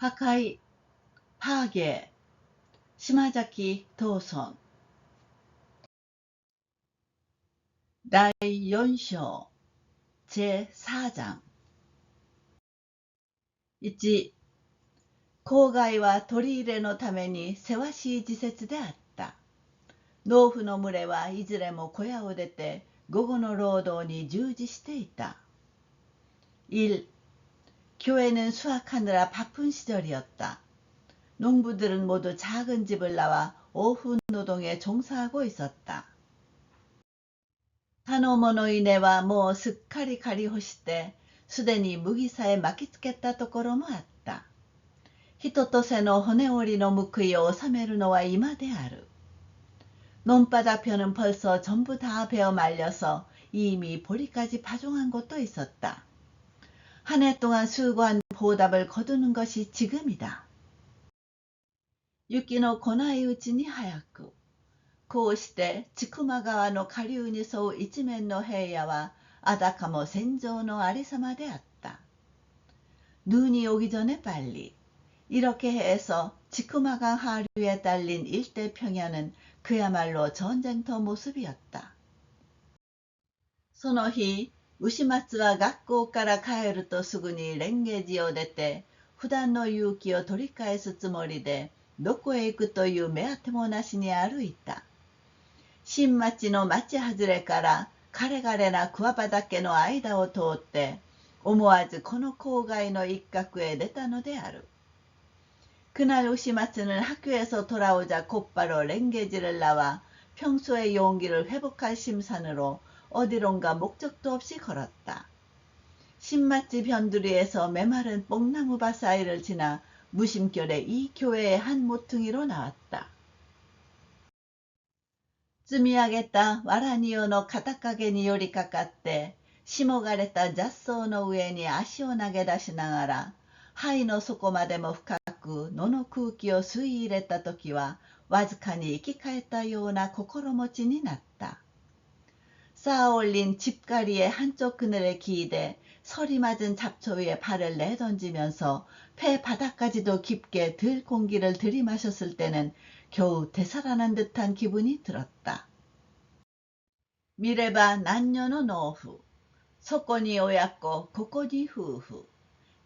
破壊、パーゲー、島崎藤村。第4章、제4장。1、郊外は取り入れのためにせわしい時節であった。農夫の群れはいずれも小屋を出て午後の労働に従事していた。1、교회는 수확하느라 바쁜 시절이었다. 농부들은 모두 작은 집을 나와 오후 노동에 종사하고 있었다. 頼物稲はもうすっかり刈り干して、すでに麦さえ巻きつけたところもあった。人と背の骨折りの報いを納めるのは今である。논바닥편은 벌써 전부 다 베어 말려서 이미 보리까지 파종한 곳도 있었다. 한 해 동안 수고한 보답을 거두는 것이 지금이다. 雪の粉いうちに早く。こうして千曲川の下流に沿う一面の平野はあたかも戦場のありさまであった。눈이 오기 전에 빨리. 이렇게 해서 지크마강 하류에 딸린 일대 평야는 그야말로 전쟁터 모습이었다. その日、牛松は学校から帰るとすぐに蓮華寺を出て、普段の勇気を取り返すつもりで、どこへ行くという目当てもなしに歩いた。新町の町外れからかれがれな桑畑の間を通って、思わずこの郊外の一角へ出たのである。그날 우시마츠는 학교에서 돌아오자 곧바로 랭게지를 나와 평소의 용기를 회복할 심산으로 어디론가 목적도 없이 걸었다. 신맛집 변두리에서 메마른 뽕나무밭 사이를 지나 무심결에 이 교회의 한 모퉁이로 나왔다. 積み上げた藁庭の肩掛に寄りかかって霜枯れた雑草の上に足を投げ出しながら肺の底までも深く野の空気を吸い入れた時はわずかに生き返ったような心持ちになった。쌓아올린 집가리의 한쪽 그늘에 기대 서리 맞은 잡초 위에 발을 내던지면서 폐 바닥까지도 깊게 들 공기를 들이마셨을 때는 겨우 되살아난 듯한 기분이 들었다. 미래바 난녀노 노후, 속건이 오얗고 고꼬니 후후,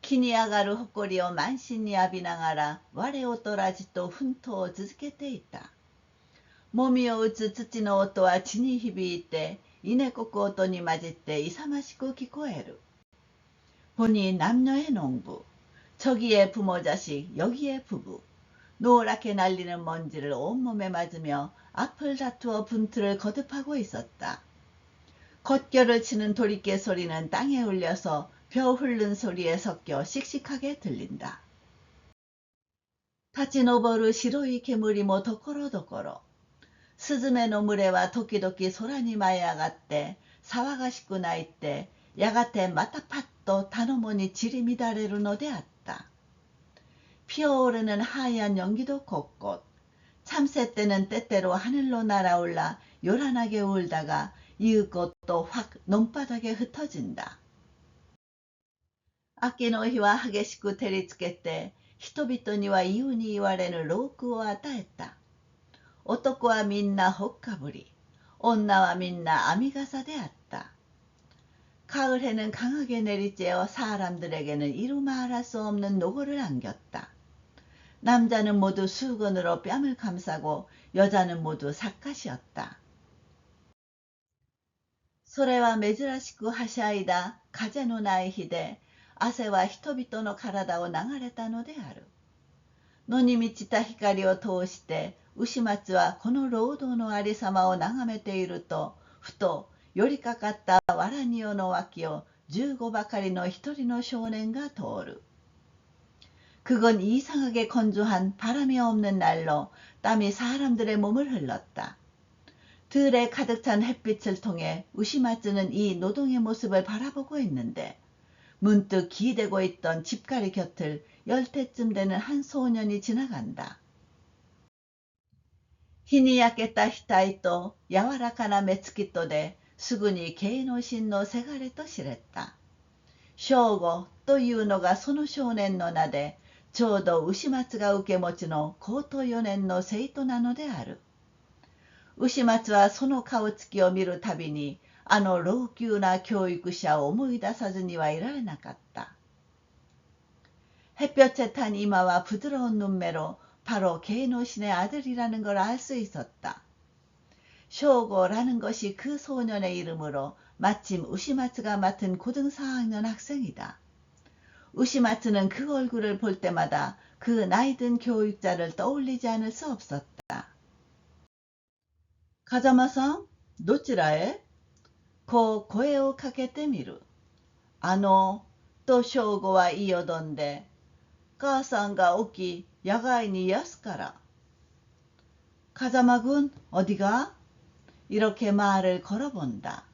키니上がる 헛골이を 만신히浴びながら 我をとらじと 훈토を続けていた。몸이を打つ土の音は地に響いて、稲こく音に混じって勇ましく聞こえる。보니 남녀의 농부, 저기에 부모 자식, 여기에 부부, 노랗게 날리는 먼지를 온몸에 맞으며 앞을 다투어 분투를 거듭하고 있었다. 겉결을 치는 도리깨 소리는 땅에 울려서 벼 훑는 소리에 섞여 씩씩하게 들린다. 타치노보르 시로이 개물이 뭐 도코로도코로. 스즈메の群れは時々空に舞い上がって騒がしく鳴いてやがてまたパッと他のもに散り乱れるのであった。피어오르는 하얀 연기도 곳곳. 참새 때는 때때로 하늘로 날아올라 요란하게 울다가 이윽고 또 확 논바닥에 흩어진다. 秋の日は激しく照りつけて人々には言うに言われぬ労苦を与えた。男はみんなほっかぶり、女はみんな編み笠であった。가을해는 강하게 내리쬐어 사람들에게는 이루 말할 수 없는 노고를 안겼다. 남자는 모두 수건으로 뺨을 감싸고 여자는 모두 삿갓이었다. それは珍しくはしゃいだ風のない日で、汗は人々の体を流れたのである。野に満ちた光を通して牛松はこの労働のありさまを眺めていると、ふと寄りかかった藁庭の脇を15ばかりの一人の少年が通る。그건 이상하게 건조한 바람이 없는 날로 땀이 사람들의 몸을 흘렀다. 들에 가득 찬 햇빛을 통해 우시마츠는 이 노동의 모습을 바라보고 있는데 문득 기대고 있던 집가리 곁을 10대쯤 되는 한 소년이 지나간다. 日に焼けた額と柔らかな目つきとですぐに芸能人のせがれと知れた。正吾というのがその少年の名で、ちょうど牛松が受け持ちの高等4年の生徒なのである。牛松はその顔つきを見るたびに、あの老朽な教育者を思い出さずにはいられなかった。햇볕에 탄 이마와 부드러운 눈매로 바로 개노 신의 아들이라는 걸 알 수 있었다. 쇼고라는 것이 그 소년의 이름으로 마침 우시마츠가 맡은 고등 4학년 학생이다. 우시마츠는 그 얼굴을 볼 때마다 그 나이든 교육자를 떠올리지 않을 수 없었다. 가자마さん、どちらへこう声をかけてみる。と正吾は言いよどんで、母さんが起き、野外にやすから。가자마군 어디가? 이렇게 말을 걸어본다.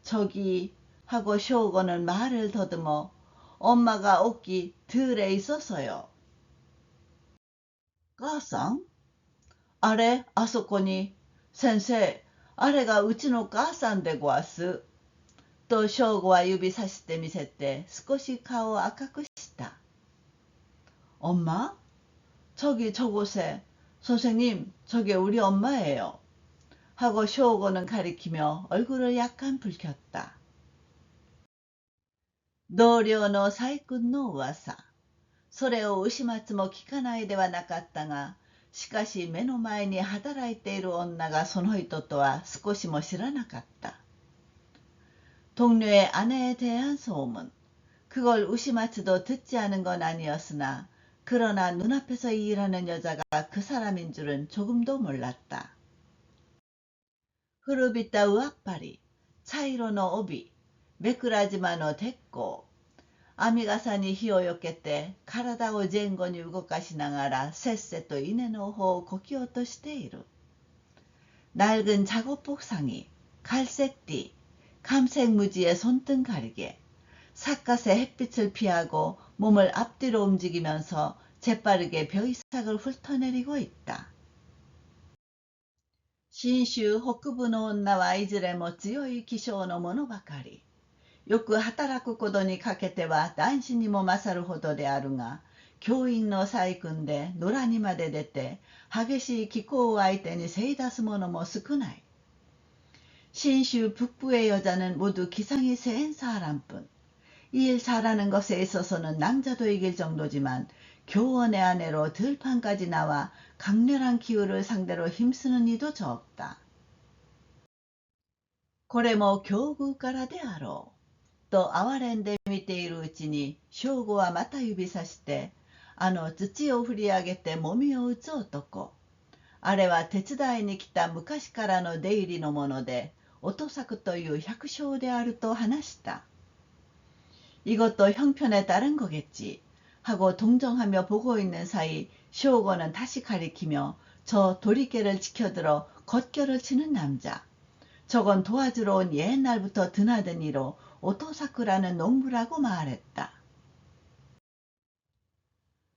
저기 하고 쇼고는 말을 더듬어 엄마가 오기 들에 있어서요. 母さんあれ、あそこに。先生、あれがうちの母さんでごわす。と正吾は指さしてみせて少し顔を赤くした。엄마? 저기 저곳에. 선생님, 저게 우리 엄마예요. 하고 쇼고는 가리키며 얼굴을 약간 붉혔다. 同僚の細君の噂。それを牛松も聞かないではなかったが、しかし目の前に働いている女がその人とは少しも知らなかった。동료의 아내에 대한 소문. 그걸 우시마츠도 듣지 않은 건 아니었으나 그러나 눈앞에서 일하는 여자가 그 사람인 줄은 조금도 몰랐다.古びた上っ張り、茶色の帯、枕島の鉄鋼。編み笠に火をよけて体を前後に動かしながらせっせと稲の方をこき落としている。낡은 작업복 상의, 갈색 띠, 감색 무지의 손등 가리개, 삿갓의 햇빛을 피하고 몸을 앞뒤로 움직이면서 재빠르게 벼이삭을 훑어내리고 있다. 信州北部の女はいずれも強い気性のものばかり。よく働くことにかけては男子にも勝るほどであるが、教員の細君で野良にまで出て、激しい気候を相手にせい出す者も少ない。신주 북부의 여자는 모두 기상이 세인 사람뿐. 이 일 잘하는 것에 있어서는 남자도 이길 정도지만 교원의 아내로 들판까지 나와 강렬한 기후를 상대로 힘쓰는 이도 적다. これも境遇からであろう。と哀れんで見ているうちに、正吾はまた指さして、土を振り上げてもみを打つ男。あれは手伝いに来た昔からの出入りの者で、오토사쿠という百姓であると話した。이것도 형편에 따른 거겠지. 하고 동정하며 보고 있는 사이 쇼고는 다시 가리키며 저 도리개를 지켜들어 겉결을 치는 남자. 저건 도와주러 온 옛날부터 드나든 이로 오토사쿠라는 농부라고 말했다.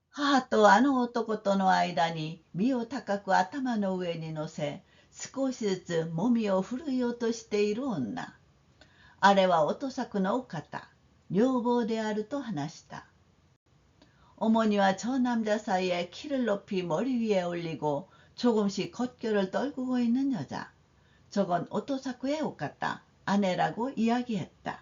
母とあの男との間に身を高く頭の上に乗せ、少しずつもみを振るい落としている女。あれは音作のお方、女房であると話した。어머니와 저 남자 사이에 키를 높이 머리 위에 올리고 조금씩 겉결을 떨구고 있는 여자. 저건 오토사쿠의 오카타, 아내라고 이야기했다.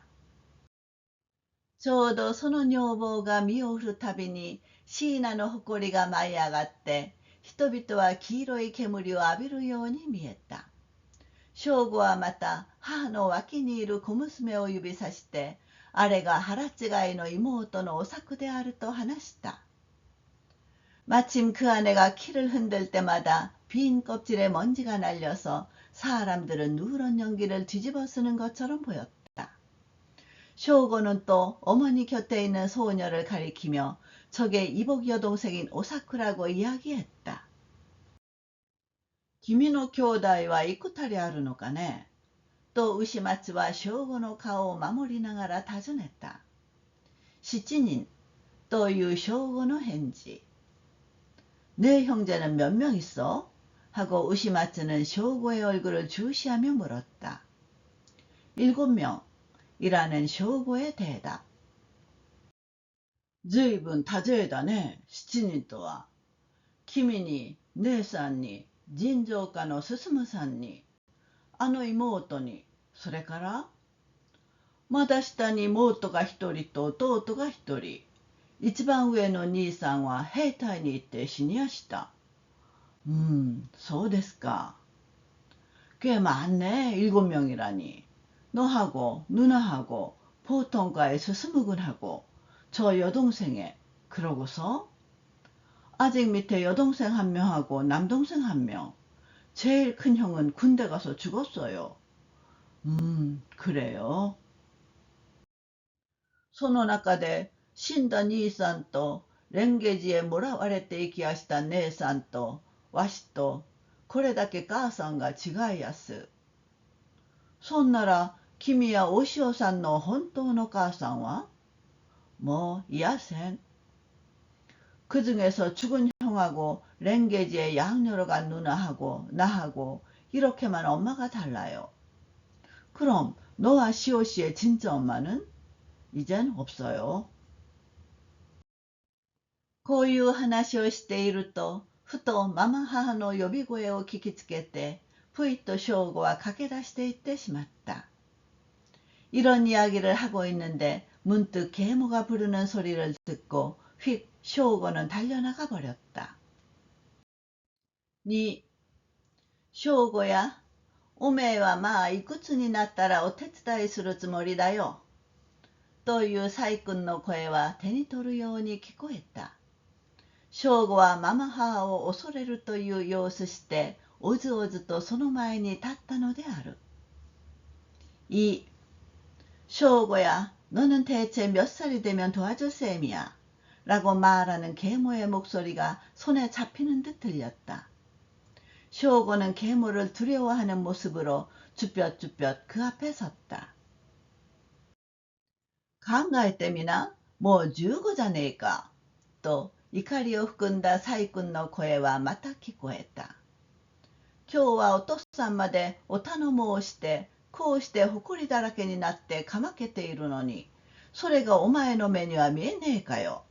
ちょうどその女房が身を振るたびに椎名の埃が舞い上がって人々は黄色い煙を浴びるように見えた。正吾はまた母の脇にいる小娘を指さしてあれが腹違いの妹のお作であると話した。마침 그 아내가 키를 흔들 때마다 빈 껍질에 먼지가 날려서 사람들은 누런 연기를 뒤집어 쓰는 것처럼 보였다. 쇼고는 또 어머니 곁에 있는 소녀를 가리키며 저게 이복 여동생인 오사쿠라고 이야기했다. 君の兄弟はいくたりあるのかねと牛松は正吾の顔を守りながら尋ねた。7人という正吾の返事。내 형제는 몇 명 있어? 하고 우시마츠는 쇼고의 얼굴을 주시하며 물었다. 7명 이라는 쇼고의 대답. ずいぶん多勢だね、7人とは。君に、姉さんに、尋常家の進さんに、あの妹に、それからまだ下に妹が一人と弟が一人。一番上の兄さんは兵隊に行って死にやした。そうですか。꽤 많네, 7명이라니. 너하고 누나하고 보통과의 스스무근하고 저 여동생에 그러고서 아직 밑에 여동생 한 명하고 남동생 한 명. 제일 큰 형은 군대 가서 죽었어요. 그래요. その中で死んだ兄さんとレンゲジへもらわれていきやした姉さんとわしとこれだけ母さんが違いやす。そんなら君やお塩さんの本当の母さんはもういやせん。그 중에서 죽은 형하고 랭게지의 양녀로 간 누나하고 나하고 이렇게만 엄마가 달라요. 그럼 너와 시오 씨의 진짜 엄마는 이젠 없어요. こういう話をしていると、ふとママ母の呼び声を聞きつけて、ぷいっと正吾は駆け出していってしまった。이런이야기를하고있는데문득계모가 부르는 소리를 듣고 휙正吾や、おめえはまあいくつになったらお手伝いするつもりだよ。というサイ君の声は手に取るように聞こえた。正吾はママ母を恐れるという様子しておずおずとその前に立ったのである。이正吾야, 너는 대체 몇 살이 되면 도와줄 셈이야? 라고 말하는 계모의 목소리가 손에 잡히는 듯 들렸다.正吾는 계모를 두려워하는 모습으로 주뼛주뼛 그 앞에 섰다. 考えてみな、もう15じゃねえか。と怒りを含んだサイ君の声はまた聞こえた。今日はお父さんまでお頼もをして、こうして誇りだらけになってかまけているのに、それがお前の目には見えねえかよ。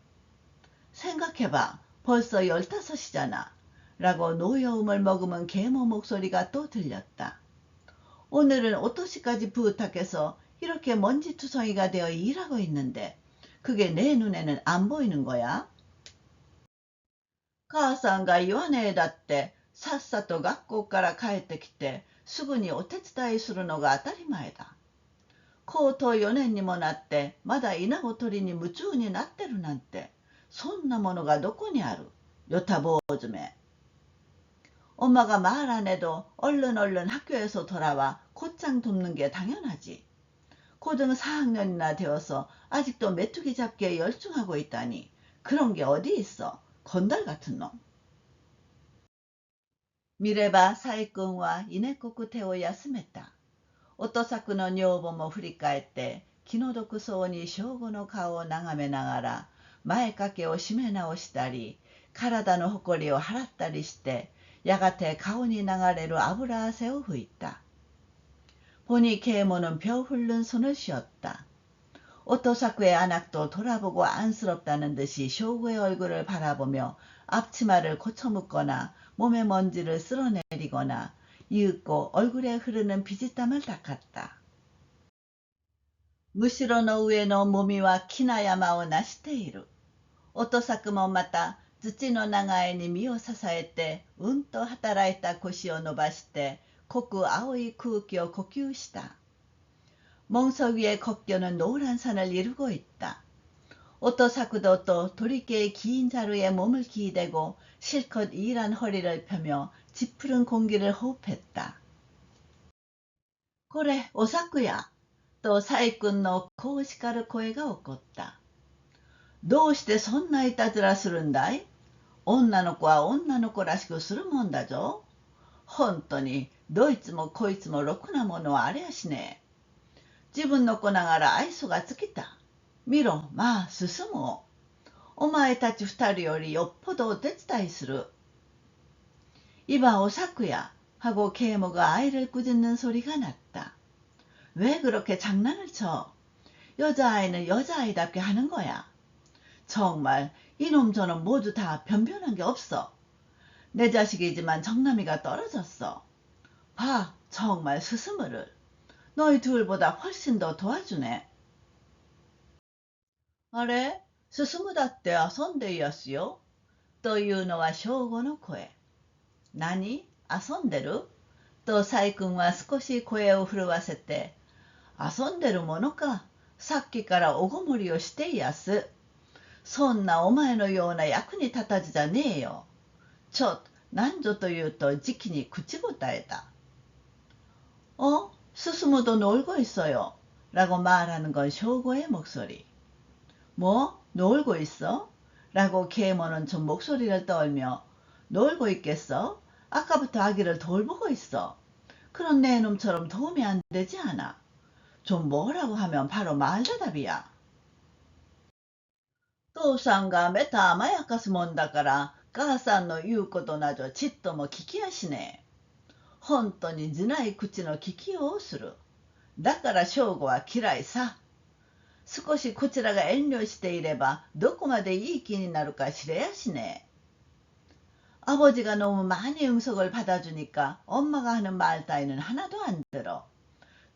생각해봐, 벌써 15이잖아. 라고 노여움을 머금은 계모 목소리가 또 들렸다. 오늘은 오토시까지 부탁해서 이렇게 먼지투성이가 되어 일하고 있는데 그게 내 눈에는 안 보이는 거야? 母さんが言わねえだってさっさと学校から帰ってきてすぐにお手伝いするのが当たり前だ。高等4年にもなってまだ稲を取りに夢中になってるなんて、そんなものがどこにある여타보즈매. 엄마가 말 안 해도 얼른 학교에서 돌아와 곧장 돕는 게 당연하지. 고등 4학년이나 되어서 아직도 메뚜기 잡기에 열중하고 있다니 그런 게 어디 있어. 건달 같은 놈. 미래바 사이꾼과 이네코쿠테오 야스메다. 音作の女房も振り返って気の毒そうに正吾の顔を眺めながら前掛けを締め直したり、体のほこりを払ったりしてやがて顔に流れる油汗を拭いた。 오토사쿠의 안악도 돌아보고 안쓰럽다는 듯이 쇼구의 얼굴을 바라보며 앞치마를 고쳐묶거나 몸의 먼지를 쓸어내리거나 이윽고 얼굴에 흐르는 비지땀을 닦았다. 무시로の上の몸이はきな山をなしている。오토사쿠もまた土の長江に身を支えてうんと働いた腰を伸ばして濃く青い空気を呼吸した。 멍석 위에 걷겨는 노란 산을 이루고 있다. 오토사쿠도 또 도리깨의 긴 자루에 몸을 기대고 실컷 일한 허리를 펴며 지푸른 공기를 호흡했다. 그래, 오사쿠야. 또 사이꾼のこう叱る声が起こった。どうしてそんないたずらするんだい？女の子は女の子らしくするもんだぞ。本当にどいつもこいつもろくなものはありゃしねえ。自分の子ながら愛想が尽きた。見ろ、まあ進もう。お前たち二人よりよっぽどお手伝いする。이봐 오사쿠야 하고 계모가 아이를 꾸짖는 소리가 났다. 왜 그렇게 장난을 쳐? 여자아이는 여자아이답게 하는 거야. 정말 이놈 저놈 모두 다 변변한 게 없어. 내 자식이지만 정남이가 떨어졌어. 봐, 정말 스스무를. 너희 둘보다 훨씬 더 도와주네.あれ、進むだって遊んでいやすよ。というのは正吾の声。何、遊んでると細君は少し声を震わせて、遊んでるものか。さっきからおごもりをしていやす。そんなお前のような役に立たずじゃねえよ。ちょっと、なんぞと言うとじきに口答えた。스스무도 놀고 있어요. 라고 말하는 건 쇼고의 목소리. 뭐? 놀고 있어? 라고 계모는 좀 목소리를 떨며 놀고 있겠어? 아까부터 아기를 돌보고 있어. 그런 내 놈처럼 도움이 안 되지 않아. 좀 뭐라고 하면 바로 말대답이야. 父さんが目た甘やかすもんだから母さんの言うことなどちっとも聞きやしねえ。本当に頭ない口の聞きようをする。だから正吾は嫌いさ。少しこちらが遠慮していればどこまでいい気になるか知れやしねえ。 아버지가 너무 많이 응석을 받아주니까 엄마가 하는 말 따위는 하나도 안 들어.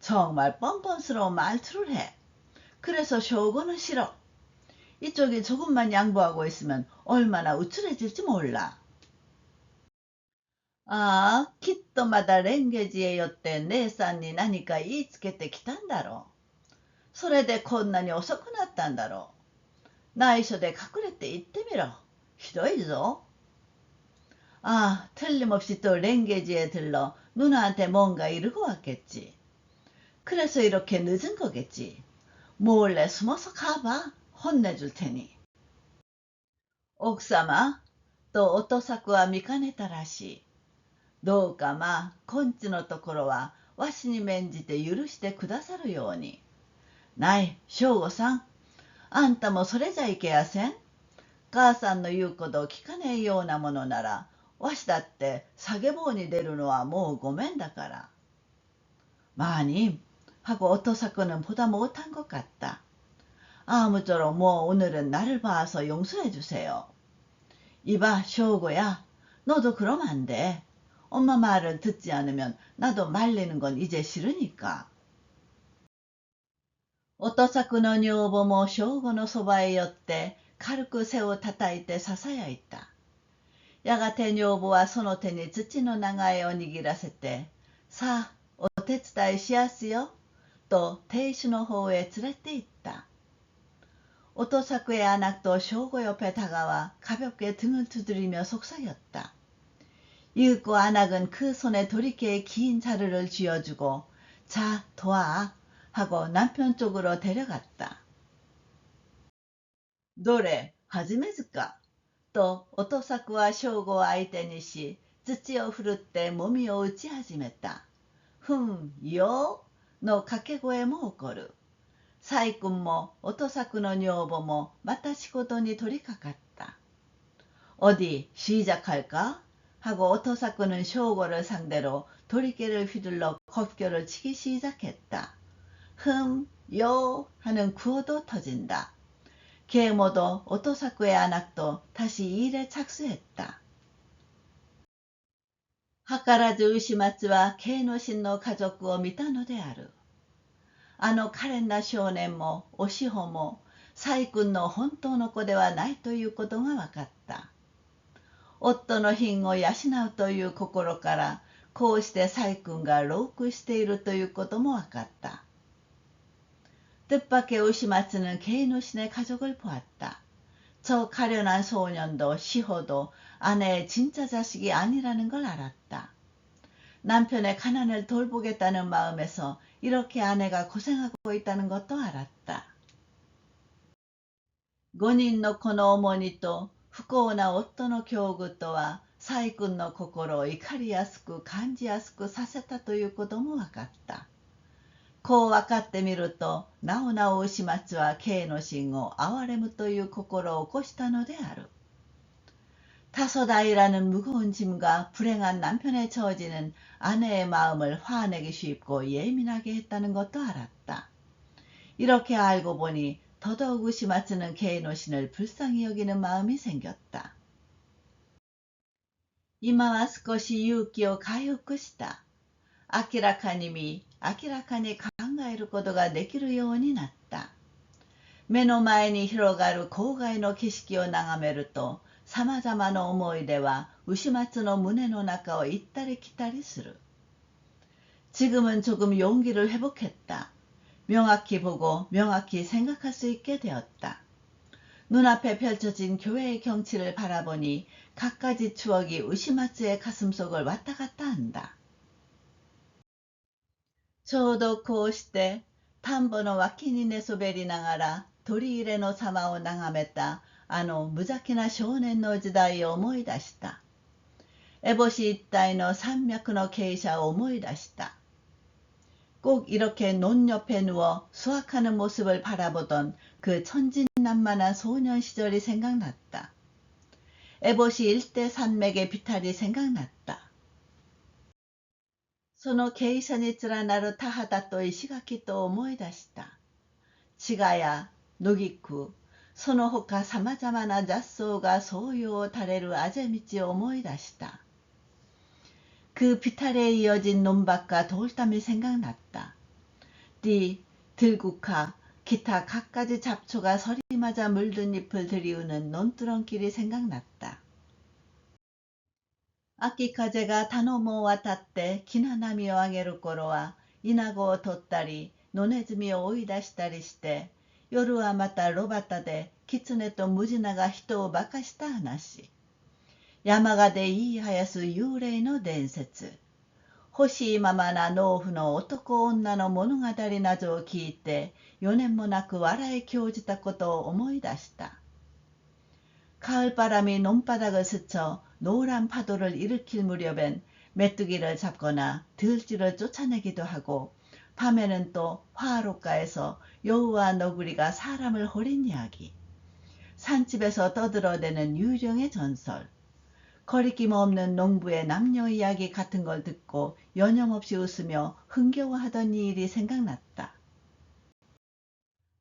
정말 뻔뻔스러운 말투를 해. 그래서 쇼고는 싫어. 이쪽이 조금만 양보하고 있으면 얼마나 우쭐해질지 몰라. 아,きっとまだレンゲジへ寄って姉さんに何か言いつけてきたんだろう。それでこんなに遅くなったんだろう。内緒で隠れて行ってみろ。ひどいぞ。 아, 틀림없이 또 랭게지에 들러 누나한테 뭔가 이르고 왔겠지. 그래서 이렇게 늦은 거겠지. 몰래 숨어서 가봐. 혼내줄 테니. 옥사마, 또 오토사쿠와 미카네타라시. どうかまあ、こんちのところは、わしに免じて許してくださるように。ない、正吾さん。あんたもそれじゃいけやせん。母さんの言うことを聞かねえようなものなら、わしだって下げ棒に出るのはもうごめんだから。마님, 하고 오토사쿠는 보다 못한 것 같다. 아무쪼록 뭐 오늘은 나를 봐서 용서해 주세요. 이봐, 쇼고야. 너도 그러면 안 돼. 엄마 말을 듣지 않으면 나도 말리는 건 이제 싫으니까. 오토사쿠의女房も正吾のそばへ寄って軽く背を叩いてささやいた。やがて女房はその手に土の長柄を握らせて、さあ、お手伝いしやすよ、と亭主の方へ連れて行った。오토사쿠의 아낙도 쇼고 옆에 다가와 가볍게 등을 두드리며 속삭였다. 이윽고 아낙은 그 손에 도리깨의 긴 자루를 쥐어주고 자, 도와 하고 남편 쪽으로 데려갔다. 노래, 始めずかと오토사쿠와 쇼고を相手にし、土を振るってもみを打ち始めた。よの掛け声も起こる。細君も오토사쿠의女房もまた仕事に取り掛かった。어디 시작할까? 하고 오토사쿠는 쇼고를 상대로 도리깨를 휘둘러 kop교를 치기 시작했다. 요 하는 구호도 터진다. 계모도 오토사쿠의 아낙도 다시 일에 착수했다. 図らず牛松は慶の神の家族を見たのである。あの可憐な少年もおしほも細君の本当の子ではないということが分かった。夫の品を養うという心からこうして細君が老苦しているということも分かった。뜻밖의 우시마츠는 개인우신의 가족을 보았다. 저 가련한 소년도 시호도 아내의 진짜 자식이 아니라는 걸 알았다. 남편의 가난을 돌보겠다는 마음에서 이렇게 아내가 고생하고 있다는 것도 알았다. 5人の子の重荷と不幸な夫の境遇とは細君の心を怒りやすく感じやすくさせたということも分かった。こう分かってみると、なおなお牛松は慶の神を憐れむという心を起こしたのである。다소다이라는 무거운 짐과 불행한 남편의 처지는 아내의 마음을 화내기 쉽고 예민하게 했다는 것도 알았다. 이렇게 알고 보니 더더욱 우시마츠는 게이노신을 불쌍히 여기는 마음이 생겼다. 今は少し勇気を回復した。明らかに考えることができるようになった。目の前に広がる郊外の景色を眺めると、様々な思い出は牛松の胸の中を行ったり来たりする。지금은 조금 용기를 회복했다. 명확히 보고 명확히 생각할 수 있게 되었다. 눈앞에 펼쳐진 교회의 경치를 바라보니 갖가지 추억이 우시마츠의 가슴속을 왔다 갔다 한다. ちょうどこうして田んぼの脇に寝そべりながら取り入れの様を眺めたあの無邪気な少年の時代を思い出した。烏帽子一帯の山脈の傾斜を思い出した。꼭 이렇게 논 옆에 누워 수학하는 모습을 바라보던 그 천진난만한 소년 시절이 생각났다. 에보시 일대 산맥의 비탈이 생각났다. その傾斜に連なる田畑と石垣と思い出した。茅ヶ谷、野菊、その他さまざまな雑草が草葉を垂れるあぜ道を思い出した。그 비탈에 이어진 논밭과 돌담이 생각났다. 띠, 들국화, 기타 갖가지 잡초가 서리 맞아 물든 잎을 들이우는 논두렁길이 생각났다.秋風が田のもを渡って木な波を上げる頃は稲子を取ったり野ネズミを追い出したりして夜はまた炉端で狐とムジナが人を化かした話。山鹿で言いはやす幽霊の伝説。欲しいままな農夫の男女の物語などを聞いて余念もなく笑い興じたことを思い出した。가을바람이 논바닥을 스쳐 노란 파도를 일으킬 무렵엔 메뚜기를 잡거나 들쥐를 쫓아내기도 하고 밤에는 또 화로가에서 여우와 너구리가 사람을 호린 이야기. 산집에서 떠들어대는 유령의 전설. 거리낌 없는 농부의 남녀 이야기 같은 걸 듣고 여념없이 웃으며 흥겨워하던 이 일이 생각났다.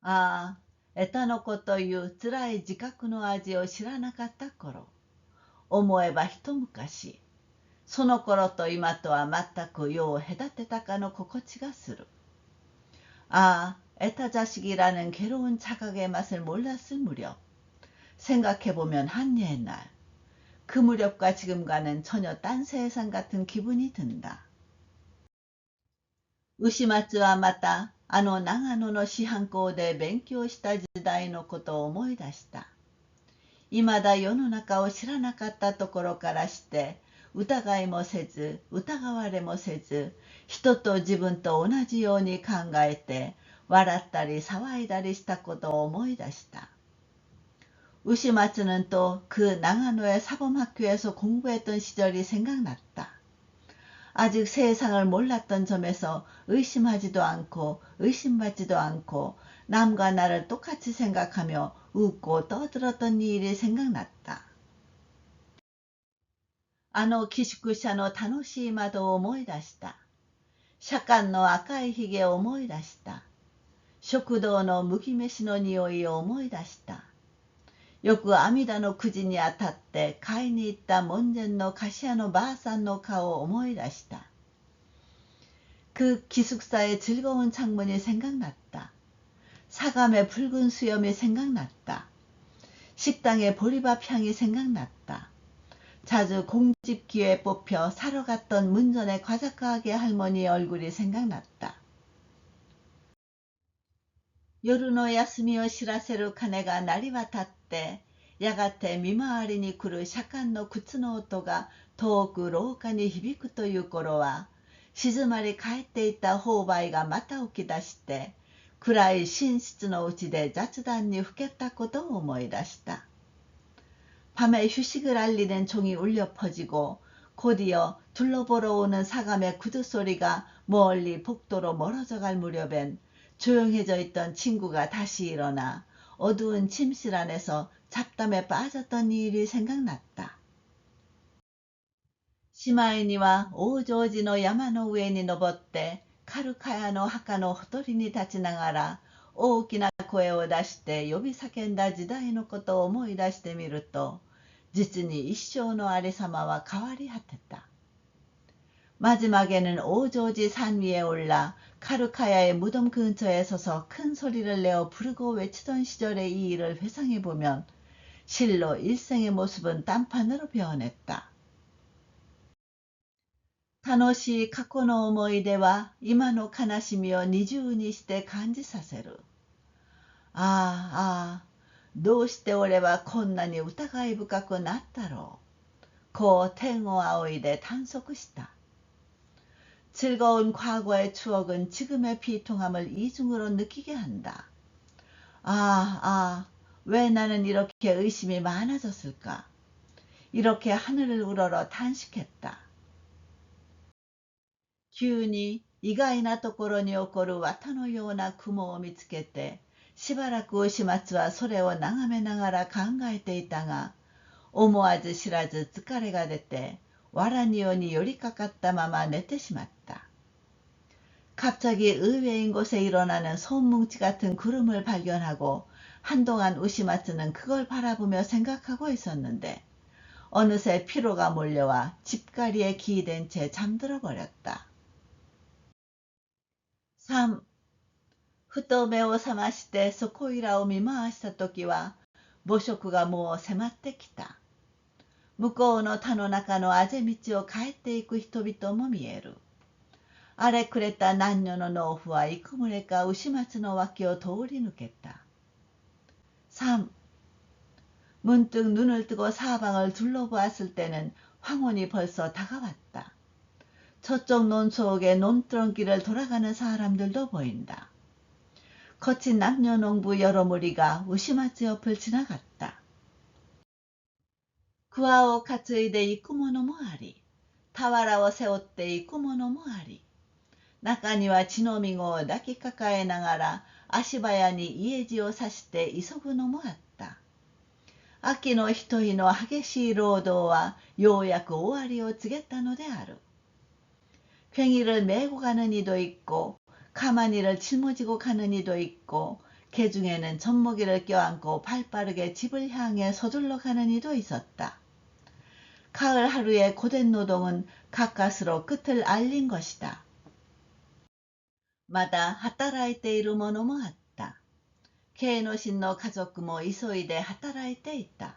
아, エタノコという辛い自覚の味を知らなかった頃、思えば一昔、その頃と今とは全く世を隔てたかの心地がする。아, 애타자식이라는 괴로운 자각의 맛을 몰랐을 무렵, 생각해보면 한 옛날, 그 무렵과 지금과는 전혀 딴 세상 같은 기분이 든다. 牛松はまたあの長野の師範校で勉強した時代のことを思い出した。いまだ世の中を知らなかったところからして疑いもせず疑われもせず人と自分と同じように考えて笑ったり騒いだりしたことを思い出した。우시마츠는 또 그 나가노의 사범학교에서 공부했던 시절이 생각났다. 아직 세상을 몰랐던 점에서 의심하지도 않고 의심받지도 않고 남과 나를 똑같이 생각하며 웃고 떠들었던 이 일이 생각났다. あの寄宿舎の楽しい窓を思い出した。車間の赤いひげを思い出した。食堂の麦飯の匂いを思い出した。よく阿弥陀のくじにあたって買いに行った門前の菓子屋のばあさんの顔を思い出した。그 기숙사의 즐거운 창문이 생각났다. 사감의 붉은 수염이 생각났다. 식당의 보리밥 향이 생각났다. 자주 공집기에 뽑혀 사러 갔던 문전의 과자가게 할머니의 얼굴이 생각났다. 夜の休みを知らせる鐘が鳴り渡ってやがて見回りに来る車間の靴の音が遠く廊下に響くという頃は静まり返っていた購買がまた起き出して暗い寝室のうちで雑談にふけったことを思い出した。 밤에 휴식을 알리는 종이 울려 퍼지고 곧이어 둘러보러 오는 사감의 구두소리가 멀리 복도로 멀어져 갈 무렵엔 조용해져 있던 친구가 다시 일어나 어두운 침실 안에서 잡담에 빠졌던 일이 생각났다. 姉妹には往生寺の山の上に登ってカルカヤの墓のほとりに立ちながら大きな声を出して呼び叫んだ時代のことを思い出してみると、実に一生のありさまは変わり果てた。마지막에는 오조지 산 위에 올라 카루카야의 무덤 근처에 서서 큰 소리를 내어 부르고 외치던 시절의 이 일을 회상해보면 실로 일생의 모습은 딴판으로 변했다. 楽しい 過去の思い出は今の悲しみを二重にして感じさせる。ああ、どうして俺はこんなに疑い深くなったろう。こう天を仰いで探索した。즐거운 과거의 추억은 지금의 비통함을 이중으로 느끼게 한다. 왜 나는 이렇게 의심이 많아졌을까? 이렇게 하늘을 우러러 탄식했다. 急に意外なところに起こる綿のような雲を見つけて、しばらく牛松はそれを眺めながら考えていたが、思わず知らず疲れが出て、와라니오に寄りかかったまま寝てしまった。 갑자기 의외인 곳에 일어나는 소문뭉치 같은 구름을 발견하고 한동안 우시마츠는 그걸 바라보며 생각하고 있었는데 어느새 피로가 몰려와 집가리에 기댄 채 잠들어 버렸다. 3. ふと目を覚ましてそこいらを見回したときは母食がもう迫ってきた。向こうの田の中のあぜ道を帰っていく人々も見える。荒れくれた男女の農夫は幾群れか牛松の脇を通り抜けた。 3. 문득 눈을 뜨고 사방을 둘러보았을 때는 황혼이 벌써 다가왔다. 저쪽 논속에 논두렁길을 돌아가는 사람들도 보인다. 거친 남녀농부 여러 무리가 우시마츠 옆을 지나갔다. 桑を担いで行く者もあり、俵を背負って行く者もあり、中には血のみ子を抱きかかえながら足早に家路をさして急ぐのもあった。秋の一日の激しい労働はようやく終わりを告げたのである。괭이를 메고 가는 이도 있고 가마니를 짊어지고 가는 이도 있고 개 중에는 젖먹이를 껴안고 발빠르게 집을 향해 서둘러 가는 이도 있었다. 가을 하루의 고된 노동은 가까스로 끝을 알린 것이다. また働いている者もあった。慶之進の家族も急いで働いていた。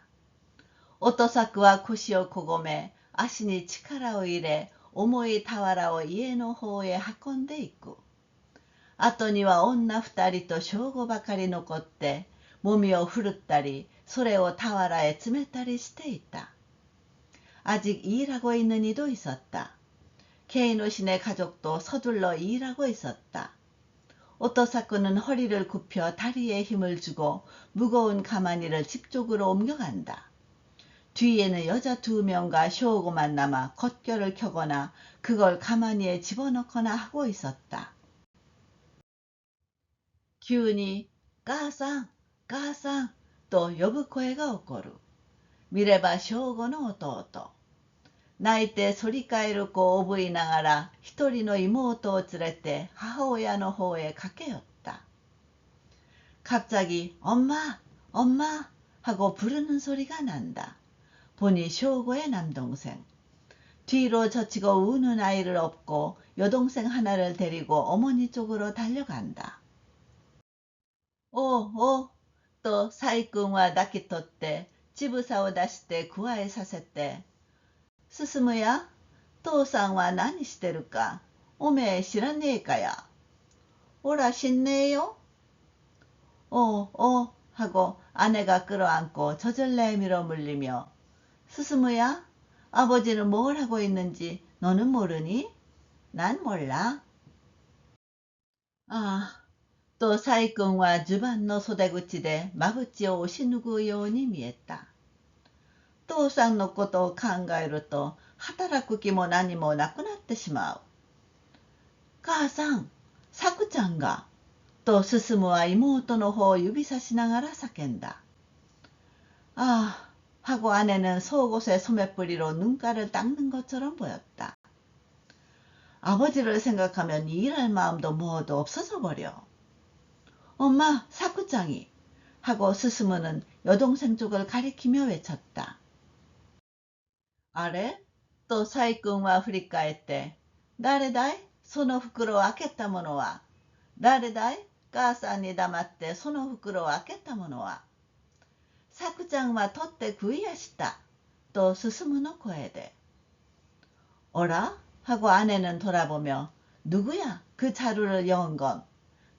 音作は腰をこごめ、足に力を入れ、重い俵を家の方へ運んでいく。後には女二人と正吾ばかり残って、もみを振るったり、それを俵へ詰めたりしていた。아직 일하고 있는 이도 있었다. 케이노신의 가족도 서둘러 일하고 있었다. 오토사쿠는 허리를 굽혀 다리에 힘을 주고 무거운 가마니를 집 쪽으로 옮겨간다. 뒤에는 여자 2명과 쇼고만 남아 겉결을 켜거나 그걸 가마니에 집어넣거나 하고 있었다. 急に母さん、母さんと呼ぶ声が起こる。見れば正吾の弟。泣いて反り返る子をおぶいながら一人の妹を連れて母親の方へ駆け寄った。갑자기 엄마, 엄마 하고 부르는 소리가 난다. 보니 쇼고의 남동생. 뒤로 젖히고 우는 아이를 업고 여동생 하나를 데리고 어머니 쪽으로 달려간다. 오, 또 사이꾼과泣き取って乳房を出してくわえさせて、進むや、父さんは何してるか、おめえ知らねえかや。おら知んねえよ。오, 하고 아내가 끌어안고 젖을 내밀어 물리며 스스무야, 아버지는 뭘 하고 있는지 너는 모르니? 난 몰라. 또 사이꾼과 주반노 소대구치대 마부치오 오시누구 요원이 미했다. 父さんのことを考えると働く気も何もなくなってしまう。母さん、さくちゃんが、と進は妹の方を指さしながら叫んだ。하고 아내는 속옷의 소매뿌리로 눈가를 닦는 것처럼 보였다. 아버지를 생각하면 일할 마음도 뭐도 없어져 버려. 엄마, 사쿠짱이 하고 스스무는 여동생 쪽을 가리키며 외쳤다. 아래? 또 사이꾼과 후리카에때誰だいその袋を開けたものは誰だい母さんに黙ってその袋を開けたものはさくちゃんは取って食いやしたと進むの声で어라? 하고 아내는 돌아보며 누구야 그 자루를 여은 건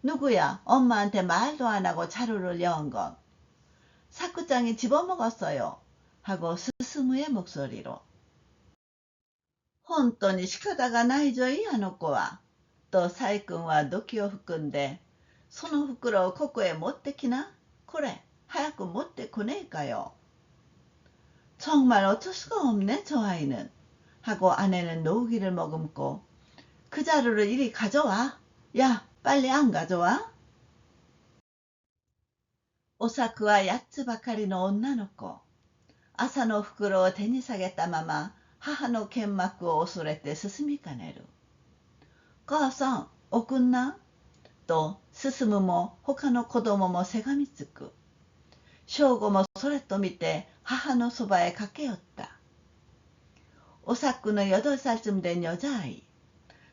누구야 엄마한테 말도 안 하고 자루를 여은 건 사쿠짱이 집어먹었어요 하고 스스무의 목소리로 本当に仕方がないぞいあの子はとサイ君は土器を含んでその袋をここへ持ってきなこれ早く持ってこねえかよ정말 어쩔 수가 없네 저 아이는 하고 아내는 노기를 머금고 그 자루를 이리 가져와 야 빨리 안 가져와 おさくは8つばかりの女の子朝の袋を手に下げたまま母の剣幕を恐れて進みかねる。母さん、送んな。と進むも他の子供もせがみつく。正吾もそれと見て母のそばへ駆け寄った。오사쿠는 8살쯤 된 여자아이.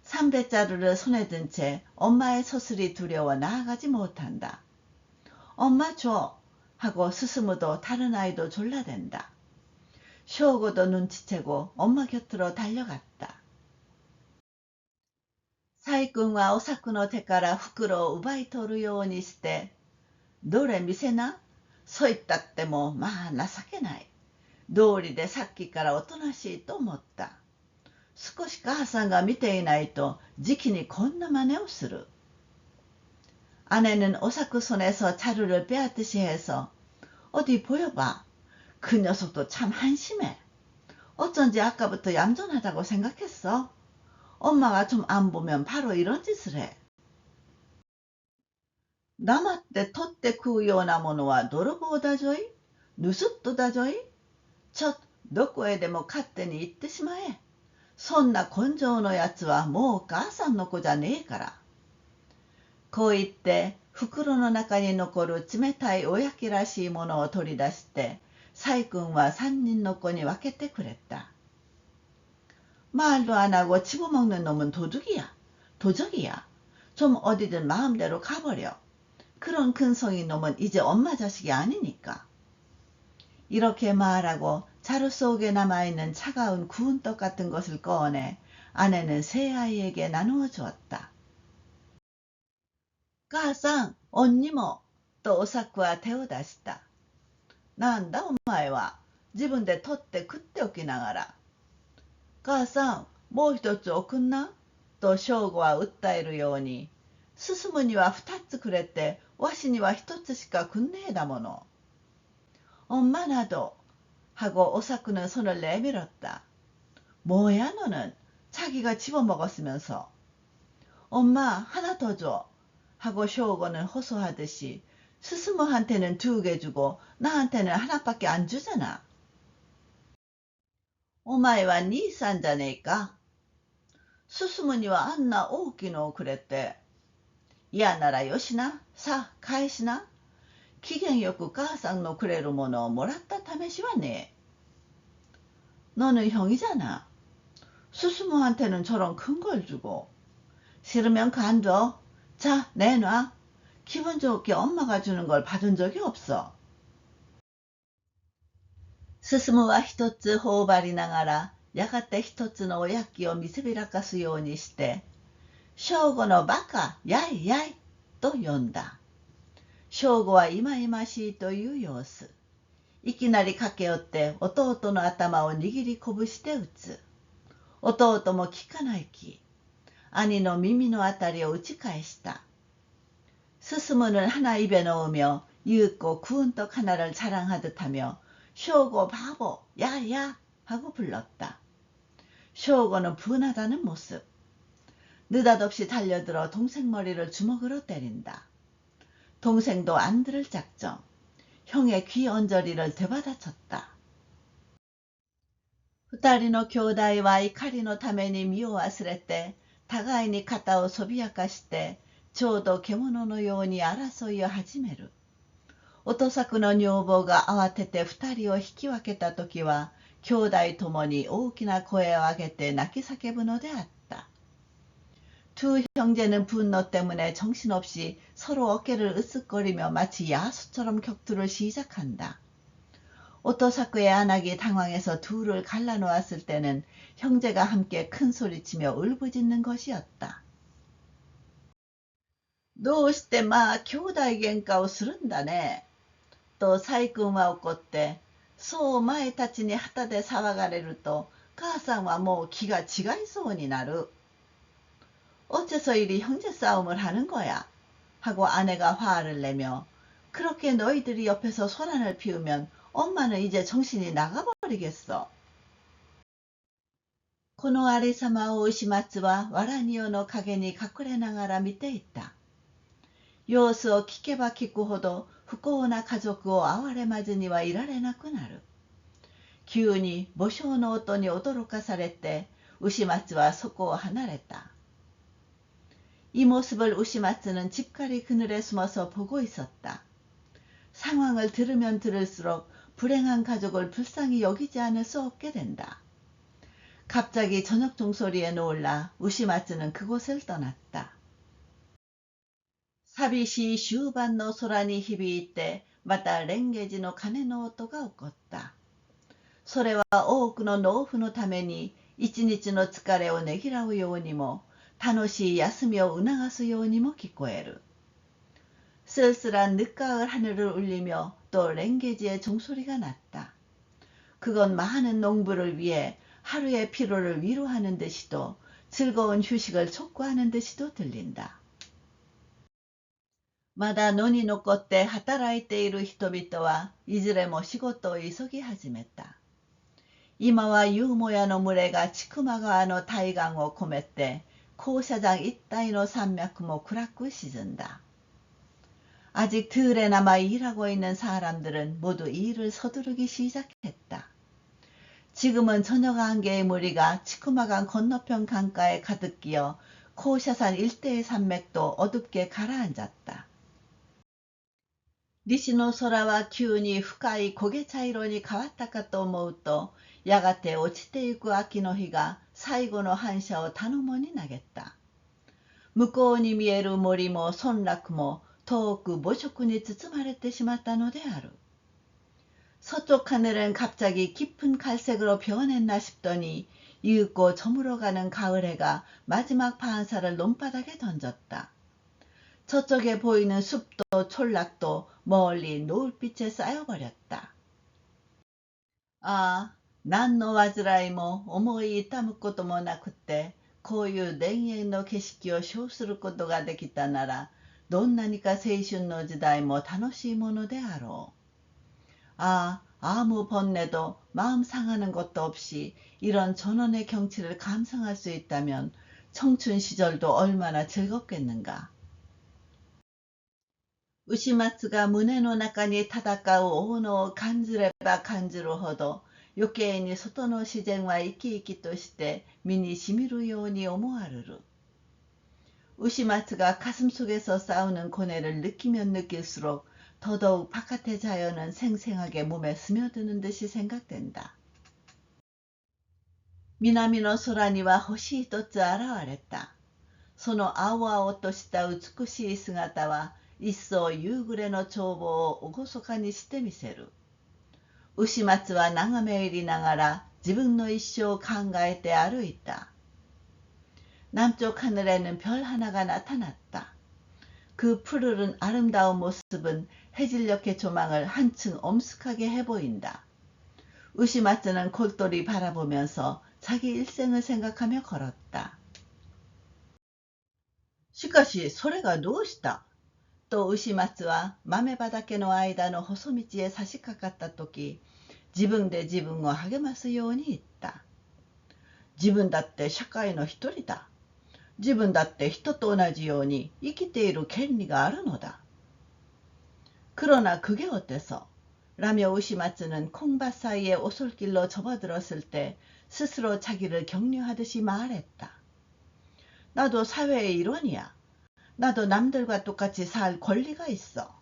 삼배자루를 손에 든 채 엄마의 서슬이 두려워 나아가지 못한다. 엄마 줘. 하고 스스무도 다른 아이도 졸라댄다. 쇼고도 눈치채고 엄마 곁으로 달려갔다. 사이꾼과 오사쿠の手から袋を奪い取るようにして、どれ見せな。そう言ったってもまあ情けない。道理でさっきからおとなしいと思った。少し母さんが見ていないとじきにこんな真似をする。아내는 오사쿠 손에서 자루를 빼앗듯이 해서 어디 보여봐. 그 녀석도 참 한심해. 어쩐지 아까부터 얌전하다고 생각했어. 엄마가 좀 안 보면 바로 이런 짓을 해. 黙って取って食うようなものは泥棒だぞい。盗っ人だぞい。ちょっとどこへでも勝手に行ってしまえ。そんな根性のやつはもうお母さんの子じゃねえから。こう言って袋の中に残る冷たいおやきらしいものを取り出してサイ君は3人の子に分けてくれた。말도 안 하고 집어먹는 놈은 도둑이야. 도적이야. 좀 어디든 마음대로 가버려. 그런 근성인 놈은 이제 엄마 자식이 아니니까. 이렇게 말하고 자루 속에 남아있는 차가운 구운 떡 같은 것을 꺼내 아내는 세 아이에게 나누어 주었다. 母さん、언니も、とおさくは手を出した。なんだお前は、自分で取って食っておきながら。母さん、もう一つ送んな、と正吾は訴えるように、進むには2つくれて、わしには1つしかくんねえだもの。엄마 나도, 하고 오사쿠는 손을 내밀었다. 뭐야 너는, 자기가 집어먹었으면서. 엄마 하나 더 줘. 하고 쇼고는 호소하듯이 스스무한테는 2개 주고 나한테는 하나밖에 안 주잖아. お前は兄さんじゃねえか。進むにはあんな大きのをくれて。嫌ならよしな。さあ返しな。機嫌よく母さんのくれるものをもらった試しはねえ。너는 형이잖아. 스스무한테는 저런 큰 걸 주고. 싫으면 간둬. 자, 내놔. 기분 좋게 엄마가 주는 걸 받은 적이 없어. 進は一つ頬張りながら、やがて一つのおやきを見せびらかすようにして、正吾のバカ、やいやい、と呼んだ。正吾は忌々しいという様子。いきなり駆け寄って弟の頭を握りこぶして打つ。弟も聞かないき。兄の耳のあたりを打ち返した。스스무는 하나 입에 넣으며 이윽고 구운 떡 하나를 자랑하듯 하며 쇼고 바보 야야 하고 불렀다. 쇼고는 분하다는 모습. 느닷없이 달려들어 동생 머리를 주먹으로 때린다. 동생도 안 들을 작정. 형의 귀 언저리를 되받아쳤다. 二人の兄弟は怒りのために身を忘れて互いに肩をそびやかしてちょうど獣のように争いを始める。音作の女房が慌てて二人を引き分けたときは、兄弟ともに大きな声を上げて泣き叫ぶのであった。두 형제는 분노 때문에 정신없이 서로 어깨를 으쓱거리며 마치 야수처럼 격투를 시작한다. 오토사쿠의 안악이 당황해서 둘을 갈라놓았을 때는 형제가 함께 큰 소리치며 울부짖는 것이었다. どうしてまあ兄弟喧嘩をするんだね。と細君は怒って、そう前たちに旗で騒がれると、母さんはもう気が違いそうになる。어째서 이리 형제 싸움을 하는 거야? 하고 아내가 화를 내며, 그렇게 너희들이 옆에서 소란을 피우면 엄마는 이제 정신이 나가버리겠어. このありさまを牛松はわらにおの陰に隠れながら見ていた。様子を聞けば聞くほど不幸な家族を哀れまずにはいられなくなる。急に母性の音に驚かされて、牛松はそこを離れた。이 모습을 우시마츠는 집갈이 그늘에 숨어서 보고 있었다. 상황을 들으면 들을수록 불행한 가족을 불쌍히 여기지 않을 수 없게 된다. 갑자기 저녁 종소리에 놀라 우시마츠는 그곳을 떠났다. 사비시終盤の空に響いて、またレンゲジの鐘の音が起こった。それは多くの農夫のために一日の疲れをねぎらうようにも、楽しい休みを促すようにも聞こえる。쓸쓸한 늦가을 하늘을 울리며 또 랭게지의 종소리가 났다. 그건 많은 농부를 위해 하루의 피로를 위로하는 듯이도 즐거운 휴식을 촉구하는 듯이도 들린다. まだ野に残って働いている人々はいずれも仕事を急ぎ始めた。今はユーモヤの群れが千曲川の対岸を込めて공사장 이따위の산맥も暗く沈んだ。 아직 들에 남아 일하고 있는 사람들은 모두 일을 서두르기 시작했다. 지금은 저녁 안개의 무리가 치쿠마강 건너편 강가에 가득 끼어 코샤산 일대의 산맥도 어둡게 가라앉았다.西の空は急に深い焦げ茶色に変わったかと思うと、やがて落ちてゆく秋の日が最後の反射を頼もに投げた。向こうに見える森も村落も遠く暮色に包まれてしまったのである。서쪽 하늘은 갑자기 깊은 갈색으로 변했나 싶더니 이윽고 저물어가는 가을해가 마지막 반사를 논바닥에 던졌다. 저쪽에 보이는 숲도 촌락도 멀리 노을빛에 쌓여버렸다. 아, 何の煩いも思い痛むこともなくて、こういう田園の景色を称することができたなら、どんなにか青春の時代も楽しいものであろう。아, 아무 번뇌도 마음 상하는 것도 없이 이런 전원의 경치를 감상할 수 있다면 청춘 시절도 얼마나 즐겁겠는가. 牛松が胸の中に戦う大野を感じれば感じるほど、余計に外の自然は生き生きとして身にしみるように思われる。牛松が가슴 속에서 싸우는 고뇌를 느끼면 느낄수록 더더욱 바깥의 자연은 생생하게 몸에 스며드는 듯이 생각된다. 南の空には星一つ現れた。その青々とした美しい姿は、一層夕暮れの眺望を厳かにしてみせる。牛松は眺め入りながら自分の一生を考えて歩いた。남쪽 하늘에는 별 하나가 나타났다. 그 푸르른 아름다운 모습은 해질녘의 조망을 한층 엄숙하게 해보인다. 우시마츠는 골똘히 바라보면서 자기 일생을 생각하며 걸었다. しかしそれがどうした?と牛松は豆畑の間の細道へ差し掛かったとき、自分で自分を励ますように言った。自分だって社会の一人だ。自分だって人と同じように生きている権利があるのだ。그러나 그게 어때서? 라며 우시마츠는 콩밭 사이의 오솔길로 접어들었을 때 스스로 자기를 격려하듯이 말했다. 나도 사회의 일원이야. 나도 남들과 똑같이 살 권리가 있어.